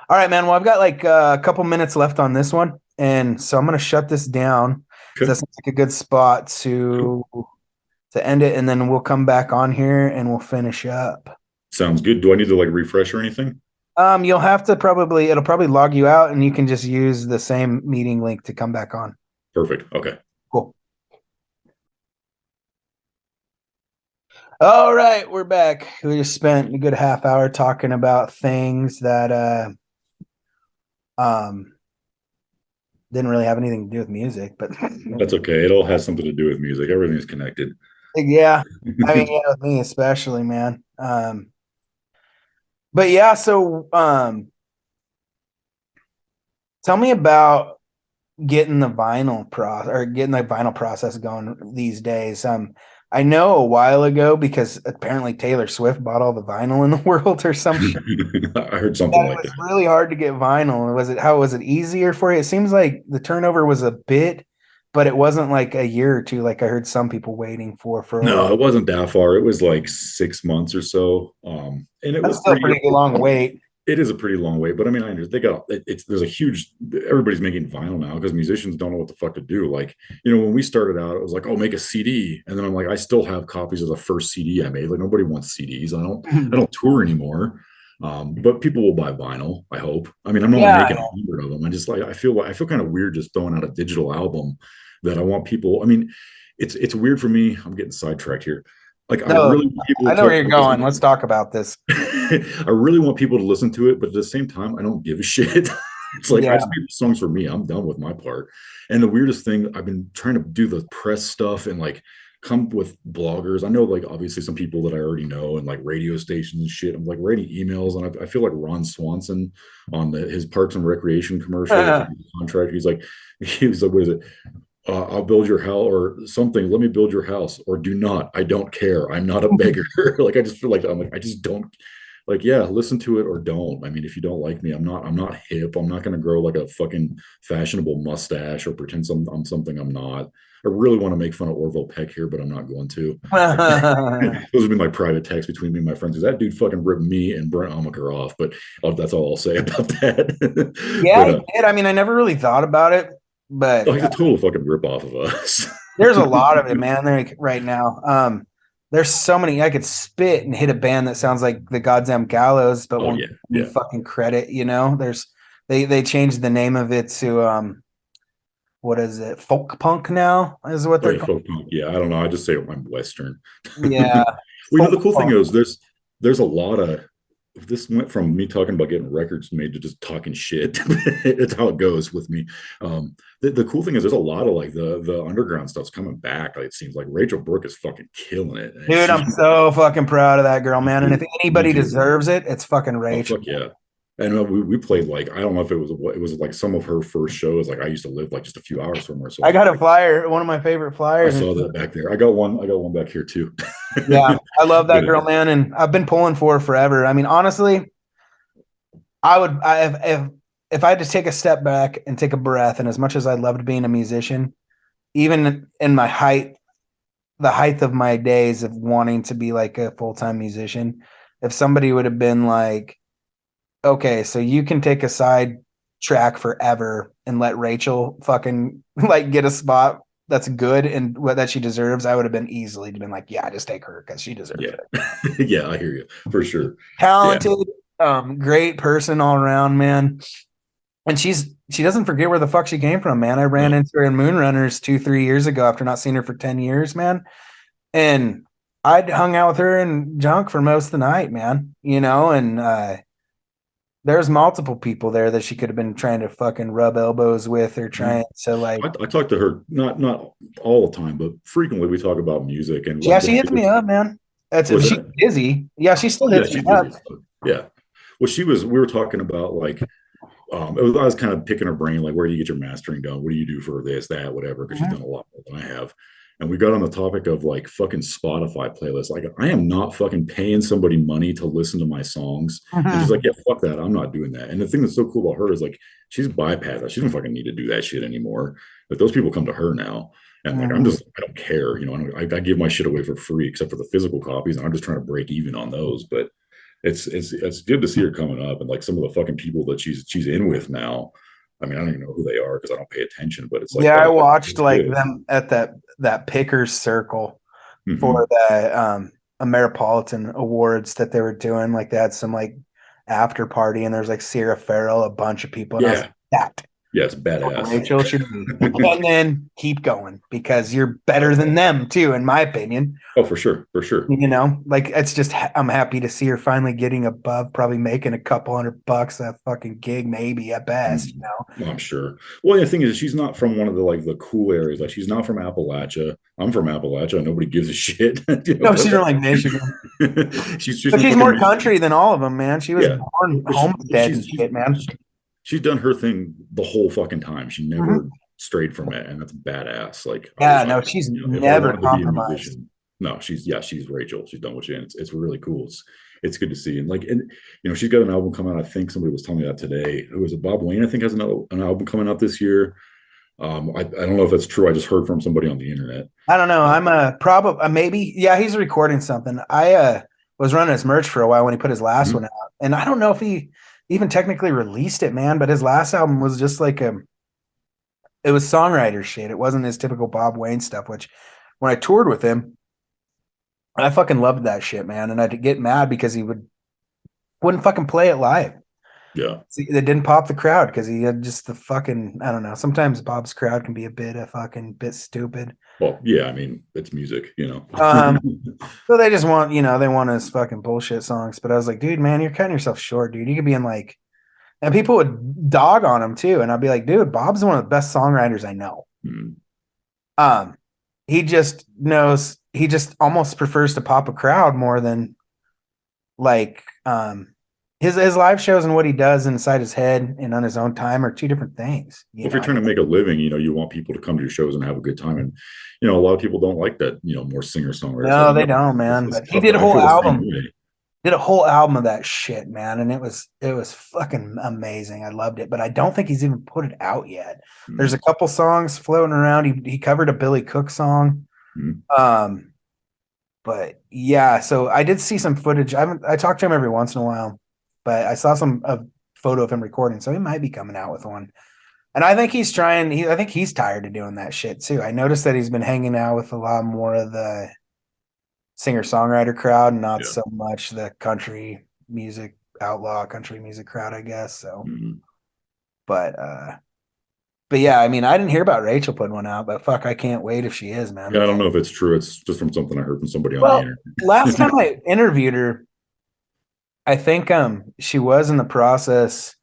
All right, man. Well, I've got like a couple minutes left on this one, and so I'm gonna shut this down because Okay. that seems like a good spot Cool. to end it, and then we'll come back on here and we'll finish up. Sounds good. Do I need to like refresh or anything? You'll have to it'll probably log you out, and you can just use the same meeting link to come back on. Perfect. Okay. Cool. All right, we're back. We just spent a good half hour talking about things that um didn't really have anything to do with music, but That's okay. It all has something to do with music. Everything's connected. yeah, I mean, yeah, with me especially, man. But yeah, so tell me about getting the vinyl process going these days. I know a while ago because apparently Taylor Swift bought all the vinyl in the world or some shit. I heard That something it like was that. really hard to get vinyl. How was it easier for you? It seems like the turnover was a bit, but it wasn't like a year or two like I heard some people waiting for a No, while. it wasn't that far. It was like 6 months or so. And it That's was still a pretty, pretty long wait. it is a pretty long way, but I mean, I understand there's a huge, everybody's making vinyl now because musicians don't know what the fuck to do. Like, when we started out, it was like, oh, make a CD. And then I'm like, I still have copies of the first CD I made. Like, nobody wants CDs. I don't tour anymore. But people will buy vinyl, I hope. I mean, I'm not like Yeah. making 100 of them. I feel kind of weird just throwing out a digital album that I want people. I mean, it's weird for me. I'm getting sidetracked here. Like, I No, really want people I know where to you're listen. going. Let's talk about this. I really want people to listen to it, but at the same time, I don't give a shit. It's like, I Yeah. just made the songs for me. I'm done with my part. And the weirdest thing, I've been trying to do the press stuff and like come with bloggers. I know, like, obviously some people that I already know and like radio stations and shit. I'm like writing emails, and I feel like Ron Swanson on his Parks and Recreation commercial with the contract. He was like, what is it? I'll build your house or something. Let me build your house, or do not. I don't care. I'm not a beggar. Like, I just feel like I just don't, like, yeah, listen to it or don't. I mean, if you don't like me, I'm not hip. I'm not going to grow like a fucking fashionable mustache or pretend I'm something I'm not. I really want to make fun of Orville Peck here, but I'm not going to. Those have been my private text between me and my friends. Because that dude fucking ripped me and Brent Amaker off. But that's all I'll say about that. Yeah, but I did. I mean, I never really thought about it, oh, but he's a total fucking rip off of us. there's a lot of it, man. Like right now, there's so many. I could spit and hit a band that sounds like the Goddamn Gallows, but Oh won't yeah, give me yeah. fucking credit. There's They changed the name of it to what is it? Folk punk now is what Oh they're yeah, called. folk punk. Yeah, I don't know. I just say I'm Western. Yeah, Well, folk the cool thing punk. is there's a lot of this went from me talking about getting records made to just talking shit. It's how it goes with me. The cool thing is there's a lot of like the underground stuff's coming back. Like, it seems like Rachel Brooke is fucking killing it, and Dude, she's I'm so fucking proud of that girl, me man. And if too, me anybody too. deserves it, it's fucking Oh Rachel. fuck yeah. And we played like I don't know if it was like some of her first shows. Like I used to live like just a few hours from her, so I got a flyer, one of my favorite I flyers. And saw that back there. I got one back here too. yeah, I love that But girl, man. And I've been pulling for her forever. I mean, honestly, if I had to take a step back and take a breath, and as much as I loved being a musician, even in my the height of my days of wanting to be like a full-time musician, if somebody would have been like, okay, so you can take a side track forever and let Rachel fucking like get a spot that's good and what that she deserves, I would have been easily been like, yeah, just take her because she deserves yeah, it. yeah, I hear you for sure. Yeah, Talented, great person all around, man. And she doesn't forget where the fuck she came from, man. I ran no, into her in Moonrunners 2-3 years ago after not seeing her for 10 years, man. And I'd hung out with her in junk for most of the night, man. And there's multiple people there that she could have been trying to fucking rub elbows with or trying to like. I talk to her not all the time, but frequently we talk about music and Yeah, like she hits me up, man. That's if was she's that busy. Yeah, she still yeah hits me she's up. busy. Yeah, well we were talking about like I was kind of picking her brain, like, where do you get your mastering done? What do you do for this, that, whatever? Because she's Mhm. done a lot more than I have. And we got on the topic of like fucking Spotify playlists. Like, I am not fucking paying somebody money to listen to my songs. And she's like, Mhm. yeah, fuck that. I'm not doing that. And the thing that's so cool about her is like, she's bypassed that. She doesn't fucking need to do that shit anymore. But those people come to her now. And like, Mhm. I don't care. I give my shit away for free, except for the physical copies. And I'm just trying to break even on those. But it's good to see her coming up and like some of the fucking people that she's in with now. I mean, I don't even know who they are because I don't pay attention, but it's like Yeah, I that. watched It's like good. them at that pickers circle for Mm-hmm. the Ameripolitan Awards that they were doing. Like they had some like after party and there's like Sierra Farrell, a bunch of people, and I was Yeah, like, that yeah, it's badass. Rachel should be. And then keep going because you're better than them too, in my opinion. Oh, for sure, for sure. Like it's just I'm happy to see her finally getting above, probably making a couple $100 that fucking gig, maybe at best. Mhm. Well, I'm sure. Well, the thing is, she's not from one of the like the cool areas. Like, she's not from Appalachia. I'm from Appalachia. Nobody gives a shit. No, she's But from like Michigan, she's but from she's fucking more Michigan. country than all of them, man. She was Yeah, born but homestead and shit, man. she's done her thing the whole fucking time. She never Mhm. strayed from it, and that's badass. Like, Yeah, no, she's if I never wanted to be a compromised. musician, no, she's Rachel. She's done what she, and it's really cool. It's good to see, and she's got an album coming out. I think somebody was telling me that today. Who was it? Bob Wayne, I think, has an album coming out this year. I don't know if that's true. I just heard from somebody on the internet. I don't know. Uh, I'm a probably maybe. Yeah, he's recording something. I was running his merch for a while when he put his last mhm. one out, and I don't know if he even technically released it, man. But his last album was just like it was songwriter shit. It wasn't his typical Bob Wayne stuff. Which when I toured with him, I fucking loved that shit, man. And I'd get mad because he wouldn't fucking play it live. Yeah. See, it didn't pop the crowd because he had just the fucking I don't know. Sometimes Bob's crowd can be a fucking bit stupid. Well, yeah. I mean, it's music. Um, so they just want they want his fucking bullshit songs. But I was like, dude, man, you're cutting yourself short, dude. You could be in like, and people would dog on him too, and I'd be like, dude, Bob's one of the best songwriters I know. Mm. Um, he just almost prefers to pop a crowd more than like his live shows and what he does inside his head and on his own time are two different things. Well, if you're trying to make a living, you want people to come to your shows and have a good time. And, a lot of people don't like that, more singer songwriter stuff. No, And they don't, man. it's But he tough. did a I whole feel the same album. way. Did a whole album of that shit, man, and it was fucking amazing. I loved it, but I don't think he's even put it out yet. There's a Mm. couple songs floating around. He covered a Billy Cook song. Mm. Um, but yeah, so I did see some footage. I talk to him every once in a while, but I saw a photo of him recording, so he might be coming out with one. And I think he's trying. I think he's tired of doing that shit too. I noticed that he's been hanging out with a lot more of the singer songwriter crowd, not Yeah. so much the country music crowd, I guess. So Mm. But yeah, I mean, I didn't hear about Rachel putting one out, but fuck, I can't wait if she is, man. Yeah, I don't know if it's true. It's just from something I heard from somebody on the Well, last time internet. I interviewed her, I think she was in the process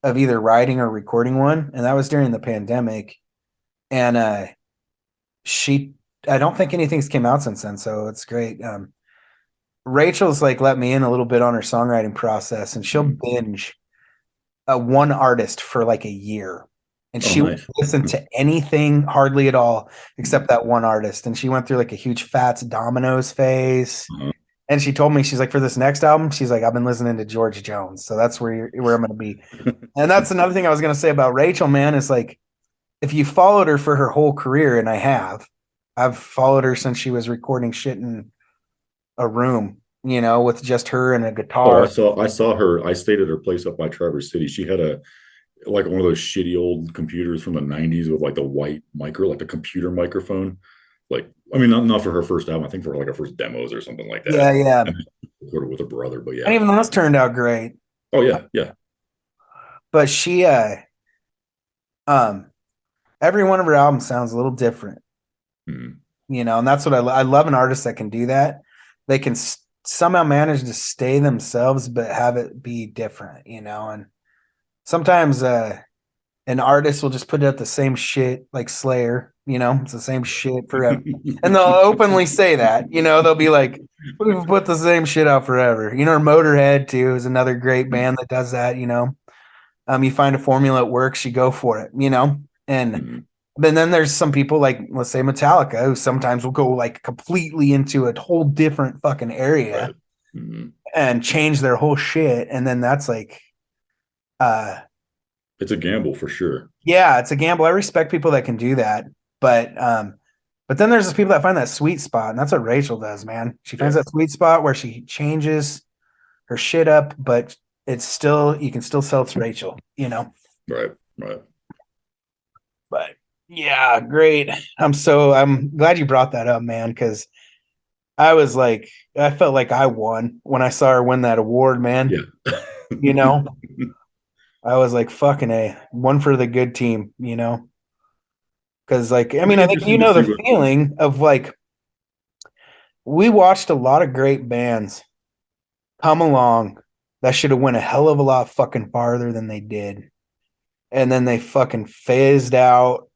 of either writing or recording one, and that was during the pandemic. And she I don't think anything's came out since then, so it's great. Rachel's like let me in a little bit on her songwriting process, and she'll binge one artist for like a year. And Oh, she won't nice. listen to anything hardly at all except that one artist. And she went through like a huge Fats Dominoes phase. Uh-huh. And she told me, she's like, for this next album, she's like, I've been listening to George Jones. So that's where I'm going to be. And that's another thing I was going to say about Rachel, man, is like, if you followed her for her whole career, and I've followed her since she was recording shit in a room, with just her and a Oh, guitar. I saw her. I stayed at her place up by Traverse City. She had a like one of those shitty old computers from the 90s with like the white micro, like the computer microphone. Like, I mean, not for her first album, I think for like her first demos or something like Yeah, that. yeah. And recorded with her brother, but And yeah. even those turned out great. Oh yeah, yeah. But she um every one of her albums sounds a little different, Hmm. and that's what I love an artist that can do that. They can somehow manage to stay themselves but have it be different, and sometimes an artist will just put out the same shit like Slayer, it's the same shit forever. And they'll openly say that, they'll be like, we've put the same shit out forever. Or Motorhead too is another great band that does that, you find a formula that works, you go for it, and Hmm. but then there's some people like, let's say Metallica, who sometimes will go like completely into a whole different fucking area Right. Hmm. and change their whole shit. And then that's like, uh, It's a gamble for sure. yeah, it's a gamble. I respect people that can do that, but then there's those people that find that sweet spot, and that's what Rachel does, man. She finds Yeah. that sweet spot where she changes her shit up, but it's still, you can still sell it's Rachel, Right. Right. But yeah, great. I'm glad you brought that up, man, because I felt like I won when I saw her win that award, man. Yeah. You know, I was like, fucking A, one for the good team, Because like, I It'll mean, be I think interesting to see the what. feeling of like we watched a lot of great bands come along that should have went a hell of a lot fucking farther than they did. And then they fucking faded out,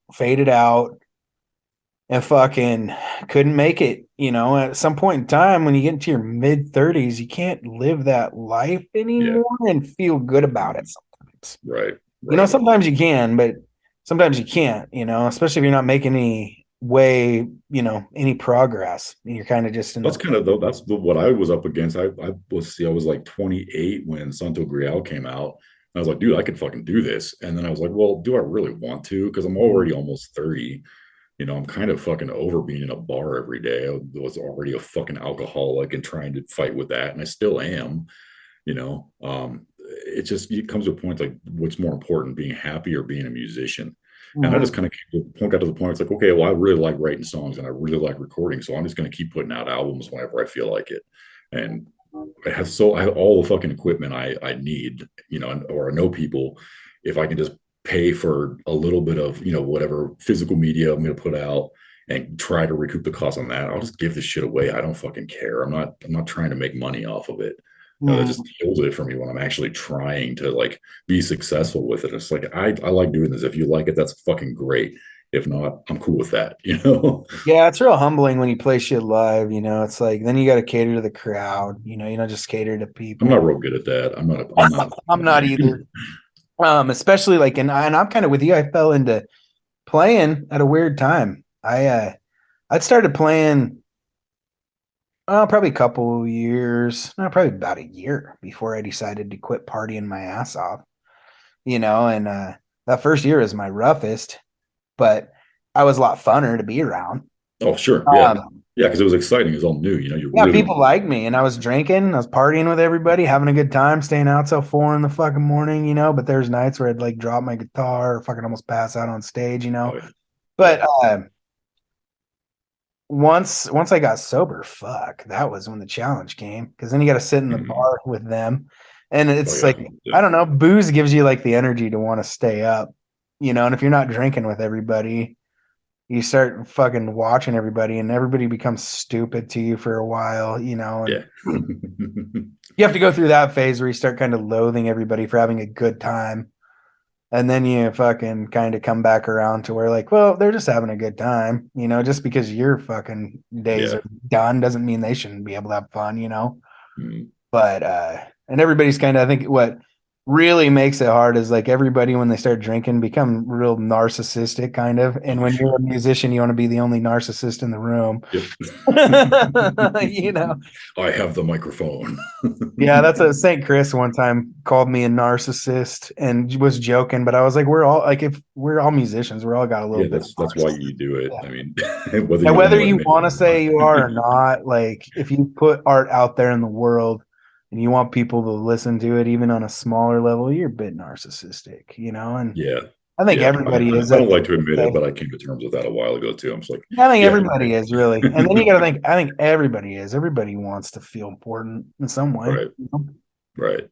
and fucking couldn't make it. At some point in time, when you get into your mid 30s, you can't live that life Yeah. anymore and feel good about it sometimes. Right. Right. Sometimes you can, but sometimes you can't, especially if you're not making any way, any progress. You're kind of just in That's the, kind of what I was up against. I was like 28 when Santo Grial came out. And I was like, dude, I could fucking do this. And then I was like, well, do I really want to? Because I'm already almost 30. I'm kind of fucking over being in a bar every day. I was already a fucking alcoholic and trying to fight with that, and I still am. It comes to a point like, what's more important, being happy or being a musician? And I just kind of got to the point. It's like, okay, well, I really like writing songs and I really like recording, so I'm just going to keep putting out albums whenever I feel like it. And I have all the fucking equipment I need, or I know people. If I can just pay for a little bit of whatever physical media I'm going to put out and try to recoup the cost on that, I'll just give this shit away. I don't fucking care. I'm not trying to make money off of it. That just kills it for me when I'm actually trying to like be successful with it. It's like I like doing this. If you like it, that's fucking great. If not, I'm cool with that. Yeah, it's real humbling when you play shit live. It's like then you got to cater to the crowd. You don't just cater to I'm people. not real good at that. I'm not. I'm not either. Especially like, and I'm kind of with you. I fell into playing at a weird time. I'd started playing probably a couple years, no, probably about a year before I decided to quit partying my ass off. And that first year was my roughest, but I was a lot funner to be around. Oh, sure. Yeah. Um, Yeah, because it was exciting. It was all new. You yeah, really. people liked me, and I was drinking, I was partying with everybody, having a good time, staying out till 4 in the fucking morning. But there's nights where I'd like drop my guitar or fucking almost pass out on stage. Oh, yeah. But once I got sober, fuck, that was when the challenge came, because then you got to sit in the Mhm. bar with them, And Oh it's yeah, like, I don't know, booze gives you like the energy to want to stay up, and if you're not drinking with everybody, you start fucking watching everybody and everybody becomes stupid to you for a while, and yeah. you have to go through that phase where you start kind of loathing everybody for having a good time. And then you fucking kind of come back around to where like, well, they're just having a good time, just because your fucking days Yeah. are done doesn't mean they shouldn't be able to have fun. Mm. But and everybody's kind of, I think what really makes it hard is like everybody when they start drinking become real narcissistic kind of. And Oh, when you're sure. a musician, you want to be the only narcissist in the room. Yep. you know. I have the microphone. Yeah, that's a St. Chris one time called me a narcissist and was joking, but I was like, we're all like, if we're all musicians, we're all got a little Yeah, bit of that's why you narcissism. do it. Yeah. I mean, whether And you want whether to you admit want to say you are or it not, like if you put art out there in the world and you want people to listen to it, even on a smaller level, you're a bit narcissistic, and yeah. I think Yeah. I everybody is I at don't the like end to of the admit it, day. but I came to terms with that a while ago too. I'm just like, I think yeah. everybody is really. And then you got to think, I think everybody is. Everybody wants to feel important in some way. Right.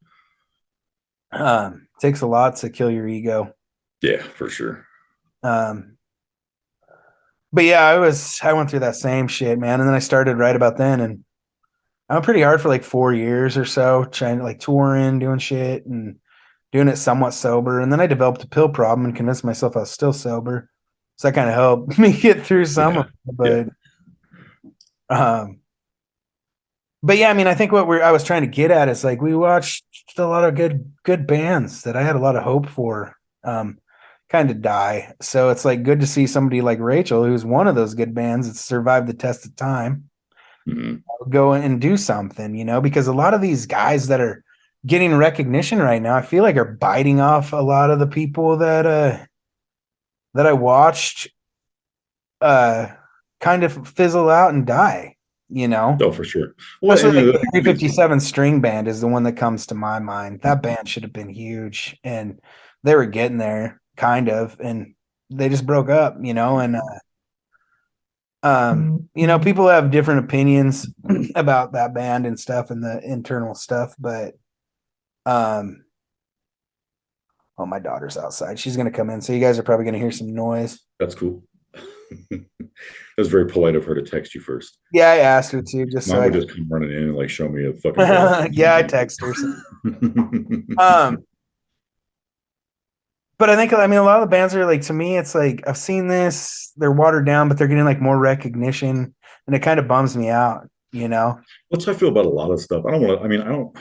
Right. Takes a lot to kill your ego. Yeah, for sure. Um, but yeah, I went through that same shit, man. And then I started right about then, and I went pretty hard for like 4 years or so, trying to like touring, doing shit, and doing it somewhat sober. And then I developed a pill problem and convinced myself I was still sober. So that kind of helped me get through some of Yeah. Yeah. it. Um, but yeah, I mean, I think what I was trying to get at is like we watched a lot of good bands that I had a lot of hope for, kind of die. So it's like good to see somebody like Rachel, who's one of those good bands that survived the test of time, Mhm. go and do something, because a lot of these guys that are getting recognition right now, I feel like are biting off a lot of the people that I watched uh kind of fizzle out and die, Oh, for sure. Well, especially and like the the thing is, 357 string band is the one that comes to my mind. That band should have been huge and they were getting there kind of, and they just broke up, and people have different opinions about that band and stuff and the internal stuff, but um oh, my daughter's outside. She's gonna come in, so you guys are probably gonna hear some noise. that's cool. It was very polite of her to text you first. Yeah, I asked her to just so Mine I would just come running in and like show me a fucking dog. yeah, I text her. So. Um, but I mean, a lot of the bands are like, to me, it's like I've seen this. They're watered down, but they're getting like more recognition, and it kind of bums me out. That's how I feel about a lot of stuff. I don't want to. I mean, I don't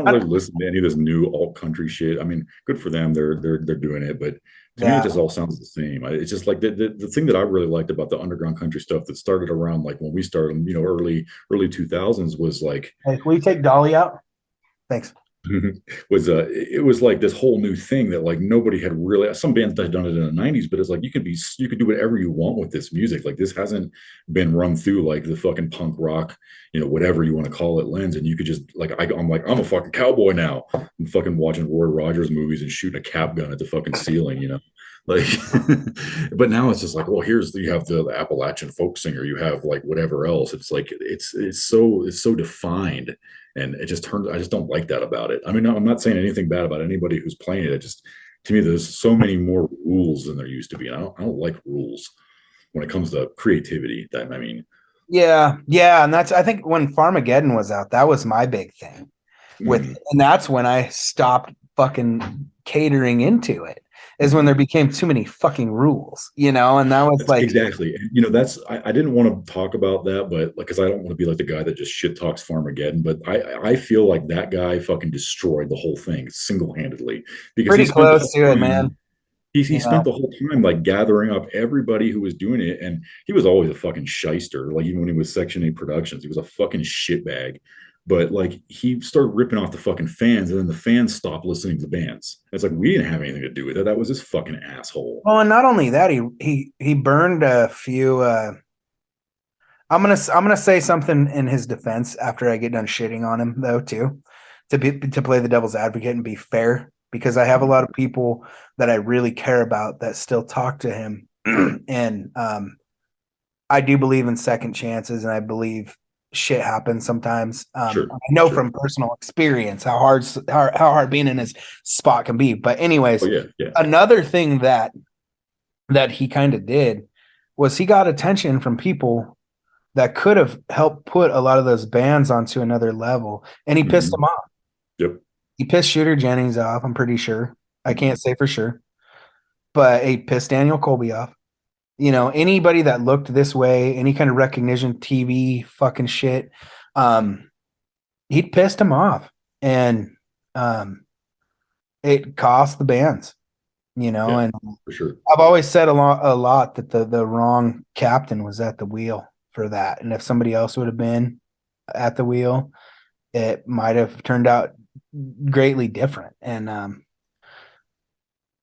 I, really listen to any of this new alt country shit. I mean, good for them. They're doing it, but to me, it yeah, just all sounds the same. It's just like the thing that I really liked about the underground country stuff that started around like when we started, early 2000s was like like, will you take Dolly out? Thanks. was it was like this whole new thing that like nobody had really, some bands had done it in the 90s, but it's like you could do whatever you want with this music. Like this hasn't been run through like the fucking punk rock, whatever you want to call it lens, and you could just like I'm like I'm a fucking cowboy now. I'm fucking watching Roy Rogers movies and shooting a cap gun at the fucking ceiling. Like but now it's just like, well, you have the Appalachian folk singer, you have like whatever else. It's like it's so defined, and I just don't like that about it. I mean, I'm not saying anything bad about anybody who's playing it. To me, there's so many more rules than there used to be. And I don't like rules when it comes to creativity. I mean, Yeah, and I think when Farmageddon was out, that was my big thing and that's when I stopped fucking catering into it. Is when there became too many fucking rules, and that was that's like exactly, that's, I didn't want to talk about that, but like, cause I don't want to be like the guy that just shit talks Farmageddon, but I feel like that guy fucking destroyed the whole thing single-handedly because he pretty spent the close whole to it, time man. he spent the whole time like gathering up everybody who was doing it, and he was always a fucking shyster. Like even when he was Section 8 Productions, he was a fucking shitbag. But like he started ripping off the fucking fans, and then the fans stopped listening to the bands. It's like we didn't have anything to do with it. That was this fucking asshole. Well, and not only that, he burned a few. I'm gonna say something in his defense after I get done shitting on him, though, too, to play the devil's advocate and be fair, because I have a lot of people that I really care about that still talk to him, and I do believe in second chances, and I believe shit happens sometimes. Sure. I know Sure. from personal experience how hard being in his spot can be. But anyways, Oh yeah. Yeah. another thing that he kind of did was he got attention from people that could have helped put a lot of those bands onto another level, and he pissed them Hmm. off. Yep. He pissed Shooter Jennings off. I'm pretty sure. I can't say for sure, but he pissed Daniel Colby off. Anybody that looked this way, any kind of recognition, TV, fucking shit, um, he'd pissed him off, and um, it cost the bands. Yeah. And For sure. I've always said a lot that the wrong captain was at the wheel for that, and if somebody else would have been at the wheel, it might have turned out greatly different. And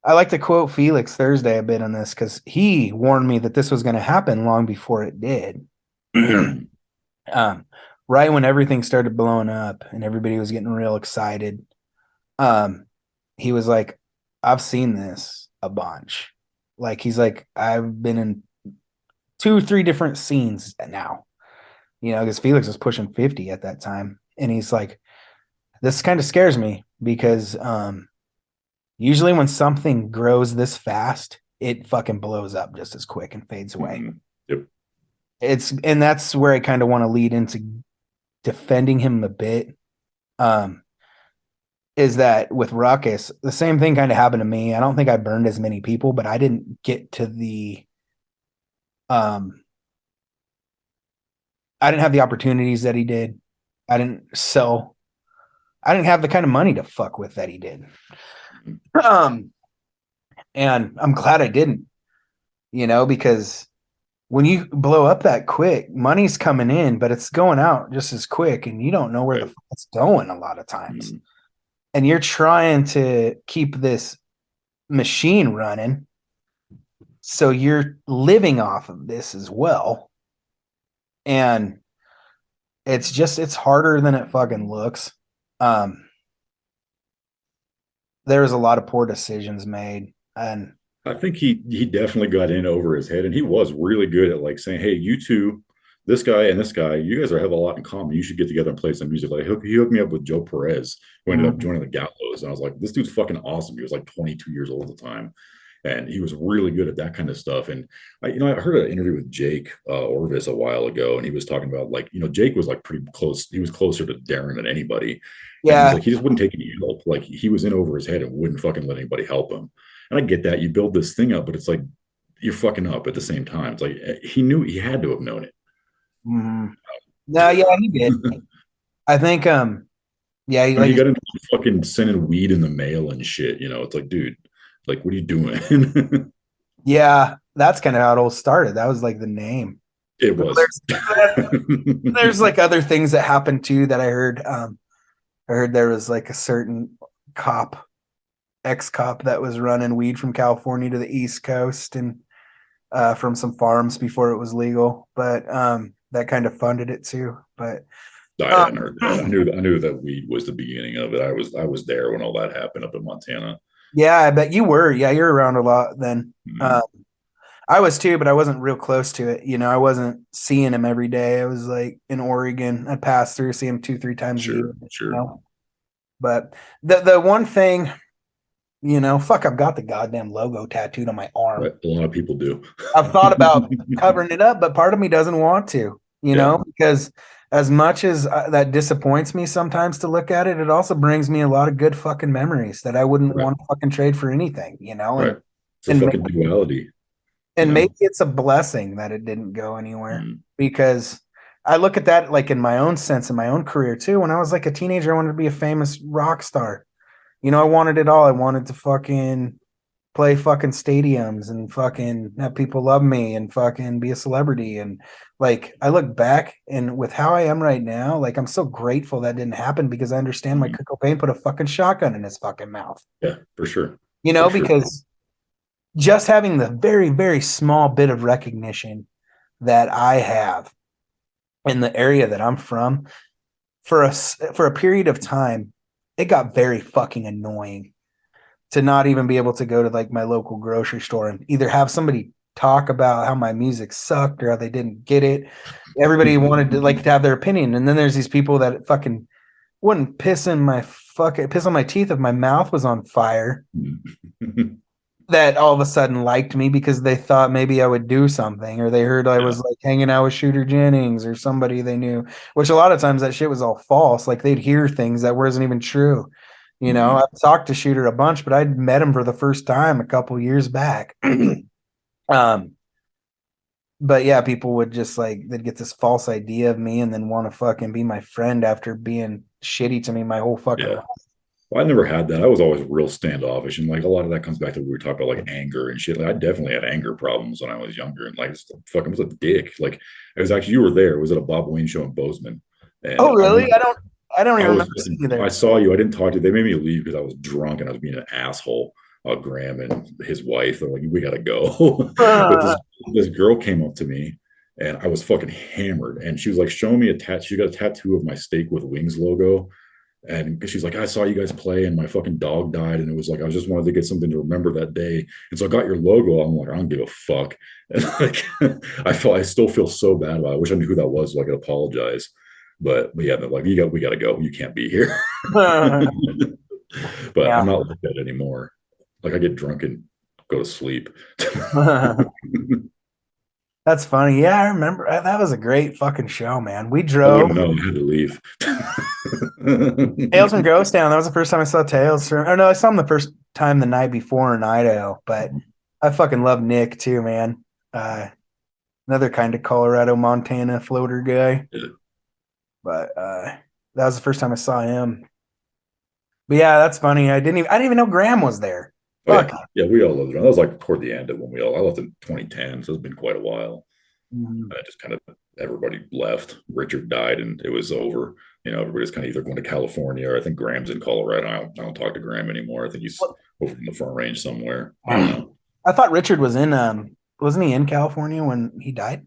I like to quote Felix Thursday a bit on this because he warned me that this was going to happen long before it did. um, right when everything started blowing up and everybody was getting real excited, he was like, I've seen this a bunch. Like, he's like, I've been in 2 or 3 different scenes now, because Felix was pushing 50 at that time. And he's like, this kind of scares me because usually when something grows this fast, it fucking blows up just as quick and fades away. Mhm. Yep. And that's where I kind of want to lead into defending him a bit. Is that with Ruckus, the same thing kind of happened to me. I don't think I burned as many people, but I didn't get to I didn't have the opportunities that he did. I didn't have the kind of money to fuck with that he did. And I'm glad I didn't, because when you blow up that quick, money's coming in, but it's going out just as quick, and you don't know where the fuck it's going a lot of times. And you're trying to keep this machine running, so you're living off of this as well. And it's harder than it fucking looks. There was a lot of poor decisions made, and I think he definitely got in over his head, and he was really good at like saying, "Hey, you two, this guy and this guy, you guys have a lot in common. You should get together and play some music." Like he hooked me up with Joe Perez, who ended up joining the Gallows, and I was like, "This dude's fucking awesome." He was like 22 years old at the time, and he was really good at that kind of stuff. And I heard an interview with Jake Orvis a while ago, and he was talking about like, Jake was like pretty close. He was closer to Darren than anybody, and he's yeah, like, he just wouldn't take any help. Like he was in over his head and wouldn't fucking let anybody help him. And I get that you build this thing up, but it's like you're fucking up at the same time. It's like he knew he had to have known it. no, yeah, he did. I think, yeah, I mean, he got into fucking sending weed in the mail and shit. It's like, dude, like, what are you doing? yeah, that's kind of how it all started. That was like the name. It was. There's like other things that happened too that I heard. I heard there was like a certain ex-cop that was running weed from California to the East Coast and from some farms before it was legal, but that kind of funded it too. But I hadn't heard that. I knew that weed was the beginning of it. I was there when all that happened up in Montana. yeah, I bet you were. Yeah, you're around a lot then. Mm-hmm. I was too, but I wasn't real close to it. I wasn't seeing him every day. I was like in Oregon. I'd pass through, see him 2-3 times a year. Sure. But the one thing, fuck, I've got the goddamn logo tattooed on my arm. Right. A lot of people do. I've thought about covering it up, but part of me doesn't want to, because as much as that disappoints me sometimes to look at it, it also brings me a lot of good fucking memories that I wouldn't want to fucking trade for anything, Right. It's a fucking duality. And maybe it's a blessing that it didn't go anywhere because I look at that like in my own sense, in my own career too. When I was like a teenager, I wanted to be a famous rock star. I wanted it all. I wanted to fucking play fucking stadiums and fucking have people love me and fucking be a celebrity. And like, I look back and with how I am right now, like I'm so grateful that didn't happen because I understand my Kurt Cobain put a fucking shotgun in his fucking mouth. Yeah, for sure. Because just having the very, very small bit of recognition that I have in the area that I'm from for a period of time, it got very fucking annoying to not even be able to go to like my local grocery store and either have somebody talk about how my music sucked or how they didn't get it. Everybody wanted to like to have their opinion, and then there's these people that fucking wouldn't piss on my teeth if my mouth was on fire. That all of a sudden liked me because they thought maybe I would do something, or they heard I was like hanging out with Shooter Jennings or somebody they knew, which a lot of times that shit was all false. Like they'd hear things that wasn't even true. You know, I've talked to Shooter a bunch, but I'd met him for the first time a couple years back. But yeah, people would just like they'd get this false idea of me and then want to fucking be my friend after being shitty to me my whole fucking life. Well, I never had that. I was always real standoffish, and like a lot of that comes back to what we were talking about, like anger and shit. Like I definitely had anger problems when I was younger, and like fucking was a dick. Like it was actually you were there. It was at a Bob Wayne show in Bozeman. And oh really? I don't even remember seeing you there. I saw you. I didn't talk to you. They made me leave because I was drunk and I was being an asshole. Graham and his wife, they're like, we gotta go. But this girl came up to me and I was fucking hammered. And she was like showing me a tattoo. She got a tattoo of my Steak with Wings logo. And she's like, I saw you guys play and my fucking dog died. And it was like, I just wanted to get something to remember that day. And so I got your logo. I'm like, I don't give a fuck. And like, I still feel so bad about it. I wish I knew who that was so I could apologize. But yeah, they're like, we got to go. You can't be here. But yeah. I'm not like that anymore. Like I get drunk and go to sleep. That's funny. Yeah, I remember that was a great fucking show, man. We drove. I had to leave. Tales from Ghost Town. That was the first time I saw Tales from. Oh no, I saw him the first time the night before in Idaho. But I fucking love Nick too, man. Another kind of Colorado, Montana floater guy. Yeah. But that was the first time I saw him. But yeah, that's funny. I didn't even know Graham was there. Oh, yeah, we all loved it. That was like toward the end of when I left in 2010, so it's been quite a while. I just kind of everybody left. Richard died, and it was over. You know, everybody's kind of either going to California or I think Graham's in Colorado. I don't talk to Graham anymore. I think he's over in the Front Range somewhere. I don't know. I thought Richard was in wasn't he in California when he died?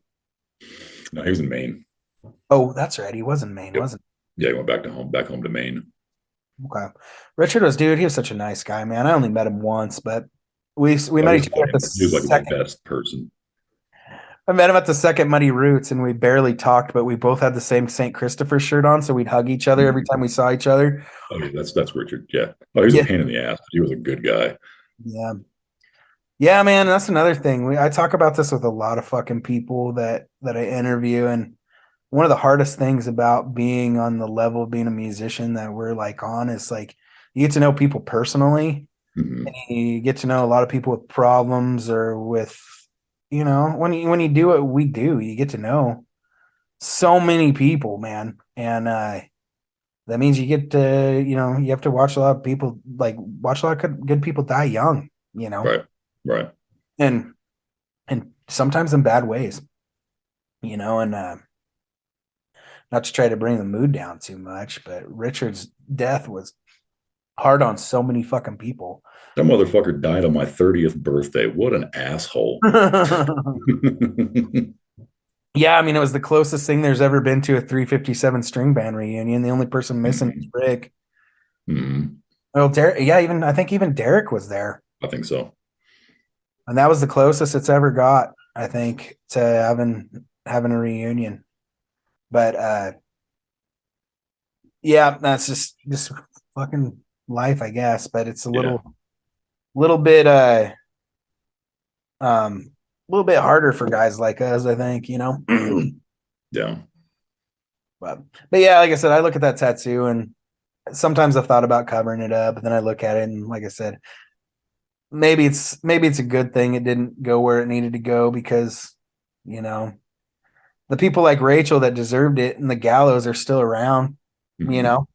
No, he was in Maine. Oh, that's right. He was in Maine, wasn't he? Yeah, he went back home to Maine. Okay. Richard he was such a nice guy, man. I only met him once, but we met each other at the he was like the best person. I met him at the second Muddy Roots and we barely talked, but we both had the same St. Christopher shirt on, so we'd hug each other every time we saw each other. Oh, yeah, that's Richard. Yeah. Oh, he was a pain in the ass, but he was a good guy. Yeah. Yeah, man, that's another thing. I talk about this with a lot of fucking people that I interview, and one of the hardest things about being on the level of being a musician that we're like on is like you get to know people personally. And you get to know a lot of people with problems or with, you know, when you do what we do, you get to know so many people, man. And that means you get to, you know, you have to watch a lot of people, like watch a lot of good people die young, you know? Right. And sometimes in bad ways, you know, and not to try to bring the mood down too much, but Richard's death was hard on so many fucking people. That motherfucker died on my 30th birthday. What an asshole. Yeah, I mean, it was the closest thing there's ever been to a 357 string band reunion. The only person missing is Rick. Well, Derek, yeah, I think even Derek was there. I think so. And that was the closest it's ever got, I think, to having a reunion. But yeah, that's just fucking life, I guess. But it's a little bit harder for guys like us, I think, you know. Yeah. But yeah, like I said, I look at that tattoo and sometimes I've thought about covering it up, but then I look at it and like I said, maybe it's a good thing it didn't go where it needed to go, because, you know, the people like Rachel that deserved it and the gallows are still around, you know.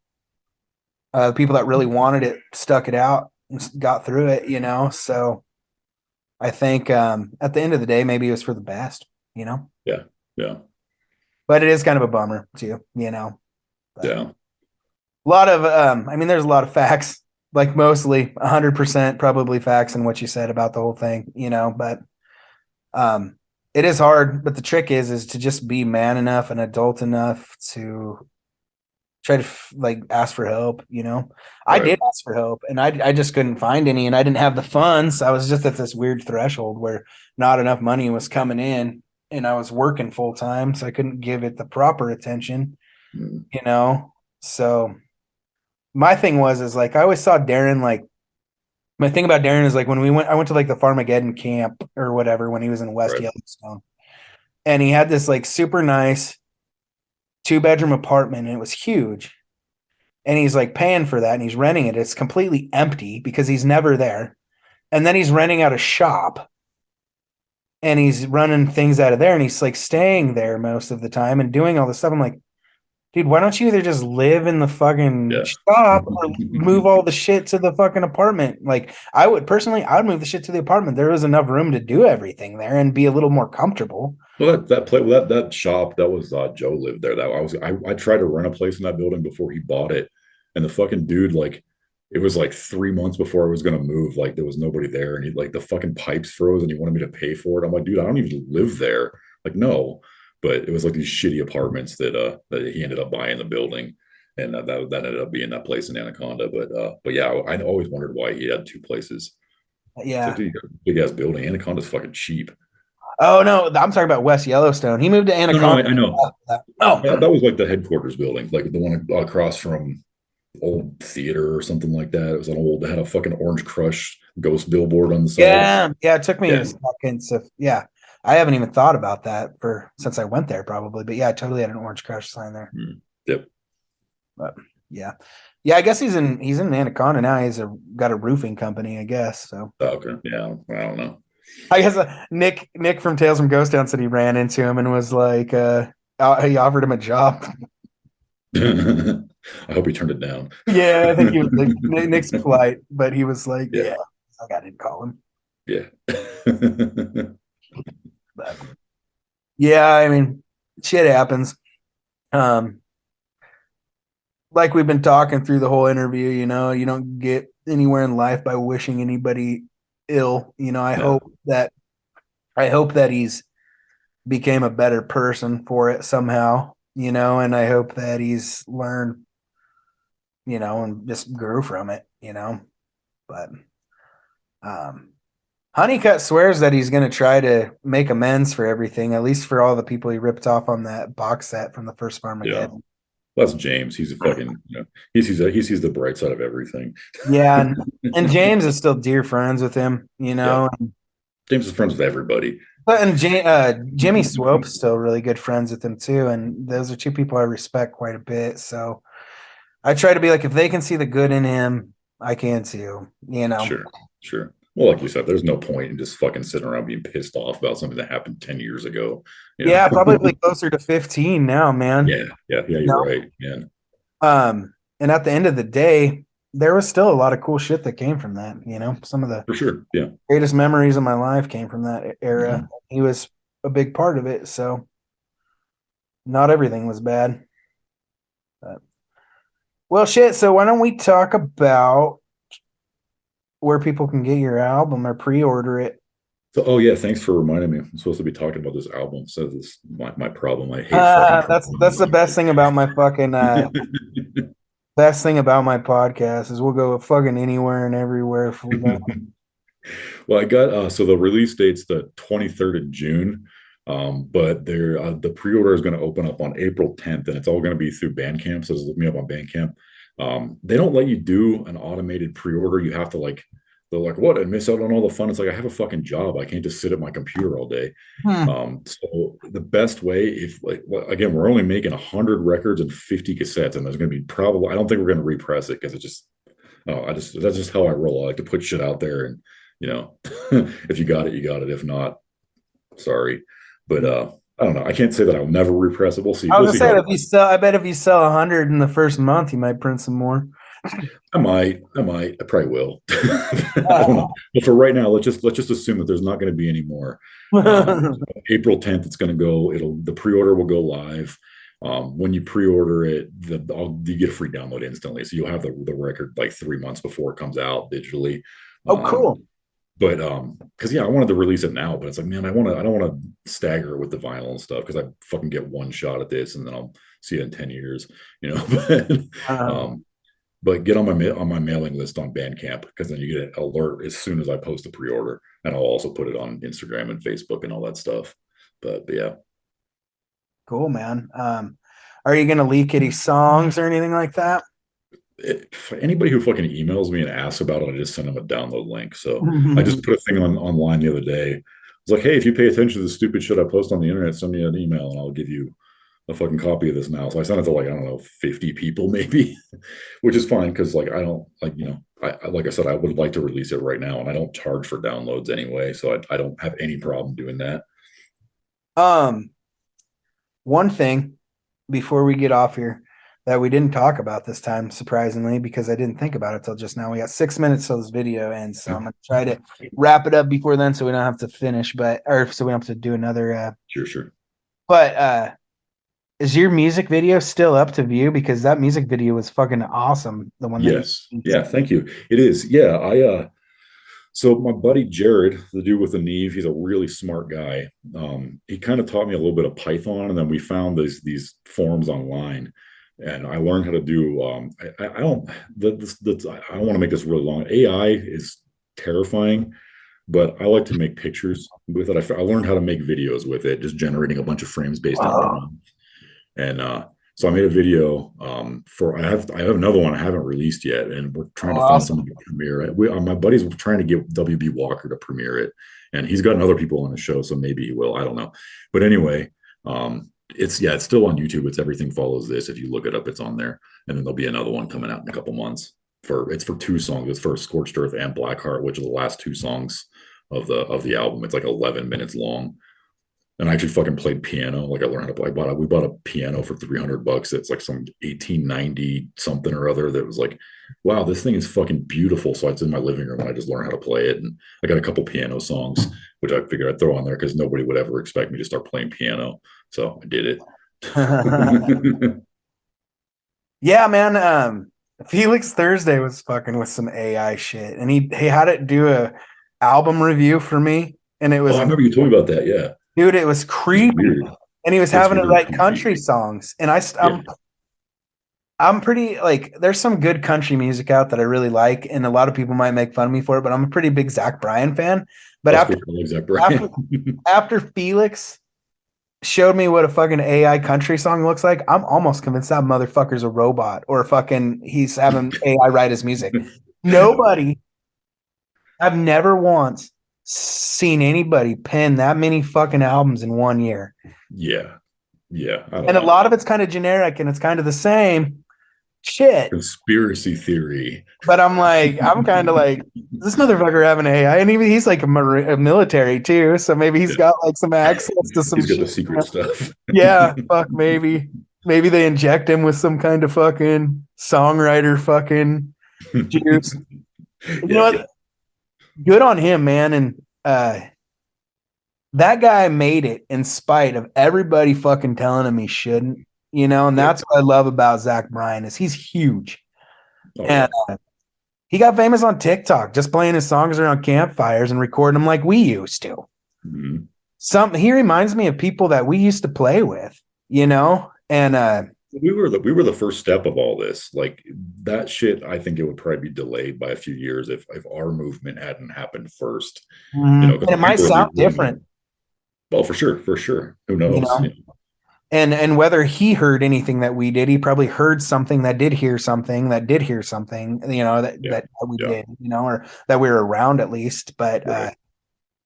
The people that really wanted it stuck it out and got through it, you know. So I think at the end of the day, maybe it was for the best, you know. Yeah. But it is kind of a bummer too, you know. But yeah. A lot of I mean, there's a lot of facts, like mostly 100% probably facts in what you said about the whole thing, you know. But it is hard. But the trick is to just be man enough and adult enough to try to like ask for help, you know. I Right. did ask for help and I just couldn't find any and I didn't have the funds. I was just at this weird threshold where not enough money was coming in and I was working full time, so I couldn't give it the proper attention, Mm. you know. So my thing was is like I always saw Darren like my thing about Darren is like when I went to like the Farmageddon camp or whatever when he was in West Right. Yellowstone, and he had this like super nice 2-bedroom apartment and it was huge. And he's like paying for that and he's renting it. It's completely empty because he's never there. And then he's renting out a shop and he's running things out of there and he's like staying there most of the time and doing all this stuff. I'm like, dude, why don't you either just live in the fucking Yeah. shop or move all the shit to the fucking apartment? Like, I would move the shit to the apartment. There was enough room to do everything there and be a little more comfortable. Well, that shop that was Joe lived there. I tried to rent a place in that building before he bought it, and the fucking dude like it was like 3 months before I was gonna move. Like there was nobody there, and he like the fucking pipes froze, and he wanted me to pay for it. I'm like, dude, I don't even live there. Like no, but it was like these shitty apartments that he ended up buying the building, and that ended up being that place in Anaconda. But yeah, I always wondered why he had two places. It's like, Yeah. dude, you got a big ass building. Anaconda's fucking cheap. Oh no, I'm talking about West Yellowstone. He moved to No, no, Anaconda. I know. Oh, That was like the headquarters building, like the one across from old theater or something like that. It was an old, they had a fucking Orange Crush ghost billboard on the side. yeah, yeah. It took me a Yeah. second. So yeah, I haven't even thought about that for since I went there, probably. But yeah, I totally had an Orange Crush sign there. Yep. But yeah, yeah. I guess he's in Anaconda now. Got a roofing company, I guess. So Okay. Yeah. I don't know. I guess Nick from Tales from Ghost Town said he ran into him and was like, he offered him a job. I hope he turned it down. Yeah, I think he was like Nick's polite, but he was like, Yeah. yeah, I didn't call him. Yeah. But yeah, I mean, shit happens. Um, like we've been talking through the whole interview, you know, you don't get anywhere in life by wishing anybody ill. You know, No, I hope that he's became a better person for it somehow, you know, and I hope that he's learned, you know, and just grew from it, you know. But um Honeycutt swears that he's going to try to make amends for everything, at least for all the people he ripped off on that box set from the first yeah. Farmageddon. That's James. He's a fucking, he sees the bright side of everything. Yeah, and James is still dear friends with him, you Yeah. know. James is friends with everybody. But and Jimmy Swope's still really good friends with him too, and those are two people I respect quite a bit. So I try to be like, if they can see the good in him, I can too, you know. Sure. Sure. Well, like you said, there's no point in just fucking sitting around being pissed off about something that happened 10 years ago. Yeah, probably closer to 15 now, man. Yeah. Yeah. Yeah. You're right. Yeah. And at the end of the day, there was still a lot of cool shit that came from that. You know, some of the For sure. Yeah. greatest memories of my life came from that era. Mhm. He was a big part of it, so not everything was bad. But, well, shit. So why don't we talk about where people can get your album or pre-order it? So, oh yeah, thanks for reminding me. I'm supposed to be talking about this album. So this is my problem. I hate fucking That's the best thing about my fucking best thing about my podcast is we'll go fucking anywhere and everywhere if we go. Well, I got so the release date's the 23rd of June. But the pre-order is going to open up on April 10th, and it's all going to be through Bandcamp. So just look me up on Bandcamp. They don't let you do an automated pre-order. You have to like, they're like, what? And miss out on all the fun. It's like I have a fucking job. I can't just sit at my computer all day. So the best way, if like well, again, we're only making 100 records and 50 cassettes, and there's going to be probably I don't think we're going to repress it because it just that's just how I roll. I like to put shit out there, and if you got it, you got it. If not, sorry. But I don't know. I can't say that I'll never repress it. We'll see. I was We'll gonna see say I bet if you sell 100 in the first month, you might print some more. I might. I probably will. I don't know. But for right now, let's just assume that there's not going to be any more. April 10th, it's going to go. The pre-order will go live. When you pre-order it, you get a free download instantly. So you'll have the record like 3 months before it comes out digitally. Oh, cool. But because yeah, I wanted to release it now, but it's like, man, I don't want to stagger with the vinyl and stuff because I fucking get one shot at this and then I'll see it in 10 years, you know. Um, um, but get on my mailing list on Bandcamp because then you get an alert as soon as I post the pre-order, and I'll also put it on Instagram and Facebook and all that stuff. But yeah, cool, man. Are you gonna leak any songs or anything like that? for anybody who fucking emails me and asks about it, I just send them a download link. So I just put a thing online the other day. It's like, hey, if you pay attention to the stupid shit I post on the internet, send me an email and I'll give you a fucking copy of this now. So I sent it to like, I don't know, 50 people maybe, which is fine because like I don't like, you know, like I said, I would like to release it right now and I don't charge for downloads anyway. So I don't have any problem doing that. um, One thing before we get off here that we didn't talk about this time, surprisingly, because I didn't think about it till just now. We got 6 minutes till this video ends, so I'm gonna try to wrap it up before then, so we don't have to finish, so we don't have to do another. Sure. But is your music video still up to view? Because that music video was fucking awesome. The one that Yes. Yeah. Thank you. It is. Yeah. So my buddy Jared, the dude with the Neve, he's a really smart guy. He kind of taught me a little bit of Python, and then we found these forums online, and I learned how to do. I don't. I don't want to make this really long. AI is terrifying, but I like to make pictures with it. I learned how to make videos with it, just generating a bunch of frames based on prompts. And so I made a video for I have another one I haven't released yet, and we're trying to find someone to premiere it. My buddy's trying to get WB Walker to premiere it, and he's gotten other people on the show, so maybe he will. I don't know, but anyway, it's still on YouTube. It's Everything Follows This. If you look it up, it's on there, and then there'll be another one coming out in a couple months. It's for two songs. It's for Scorched Earth and Blackheart, which are the last two songs of the album. It's like 11 minutes long. And I actually fucking played piano. Like I learned how to play. We bought a piano for $300. It's like some 1890 something or other that was like, wow, this thing is fucking beautiful. So it's in my living room and I just learned how to play it. And I got a couple piano songs, which I figured I'd throw on there because nobody would ever expect me to start playing piano. So I did it. Yeah, man. Felix Thursday was fucking with some AI shit, and he had it do a album review for me, and it was. I remember you told me about that. Yeah, dude, it was creepy, and he was having it like country songs, and I'm pretty like. There's some good country music out that I really like, and a lot of people might make fun of me for it, but I'm a pretty big Zack Bryan fan. But after Felix showed me what a fucking AI country song looks like, I'm almost convinced that motherfucker's a robot or fucking he's having AI write his music. I've never once seen anybody pen that many fucking albums in 1 year. Yeah. And a lot of it's kind of generic and it's kind of the same shit. Conspiracy theory. But I'm kind of like, this motherfucker having AI, and even he's like a military too, so maybe he's got like some access to some. He's got the secret stuff. Yeah, fuck, maybe they inject him with some kind of fucking songwriter fucking juice. You know what? Good on him, man, and that guy made it in spite of everybody fucking telling him he shouldn't. You know, and that's what I love about Zack Bryan is he's huge. And he got famous on TikTok, just playing his songs around campfires and recording them like we used to. Mm-hmm. He reminds me of people that we used to play with, you know, and we were the first step of all this. Like that shit, I think it would probably be delayed by a few years if our movement hadn't happened first. You know, and it might sound different. Well, for sure. Who knows? You know? And whether he heard anything that we did, he probably heard something that did hear something, you know, that we did, you know, or that we were around at least. But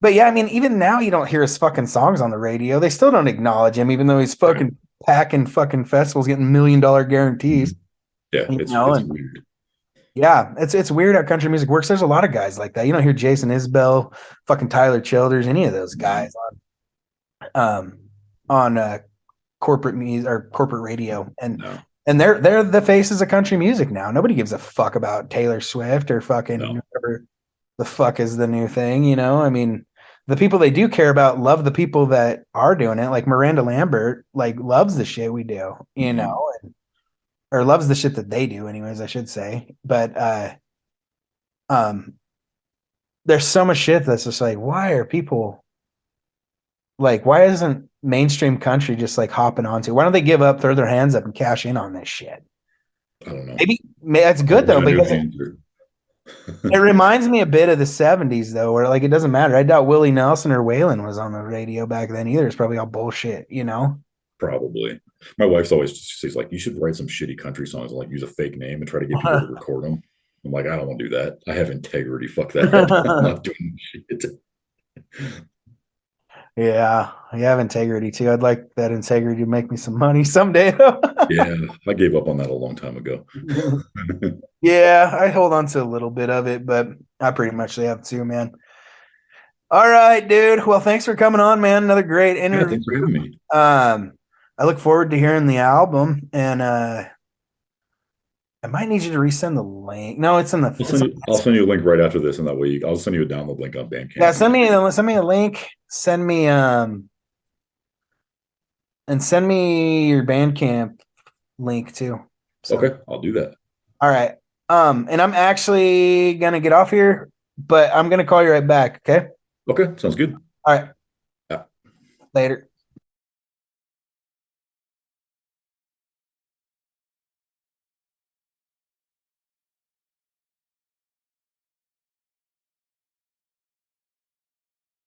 yeah, I mean, even now you don't hear his fucking songs on the radio. They still don't acknowledge him, even though he's fucking packing fucking festivals, getting $1 million guarantees. Yeah, it's weird. Yeah, it's weird how country music works. There's a lot of guys like that. You don't hear Jason Isbell, fucking Tyler Childers, any of those guys on corporate music or corporate radio, and they're the faces of country music now. Nobody gives a fuck about Taylor Swift or fucking whatever the fuck is the new thing, you know. I mean, the people they do care about love the people that are doing it. Like Miranda Lambert, like loves the shit we do, you know, or loves the shit that they do, anyways, I should say. But there's so much shit that's just like, why are people like, why isn't mainstream country just like hopping onto? Why don't they give up, throw their hands up, and cash in on this shit? I don't know. Maybe that's good though, I knew because the answer. it reminds me a bit of the 70s though, where like it doesn't matter. I doubt Willie Nelson or Waylon was on the radio back then either. It's probably all bullshit, you know? Probably. My wife's always she's like, you should write some shitty country songs and like use a fake name and try to get people to record them. I'm like, I don't want to do that. I have integrity. Fuck that. I'm not doing shit. Yeah, you have integrity too. I'd like that integrity to make me some money someday though. Yeah, I gave up on that a long time ago. Yeah, I hold on to a little bit of it, but I pretty much have too, man. All right, dude. Well, thanks for coming on, man. Another great Yeah, interview. thanks for having me. I look forward to hearing the album, and I might need you to resend the link. No, it's in the. I'll send you a link right after this, and that way I'll send you a download link on Bandcamp. Yeah, send me a link. Send me and send me your Bandcamp link too. So. Okay, I'll do that. All right. And I'm actually gonna get off here, but I'm gonna call you right back. Okay. Okay, sounds good. All right. Yeah. Later.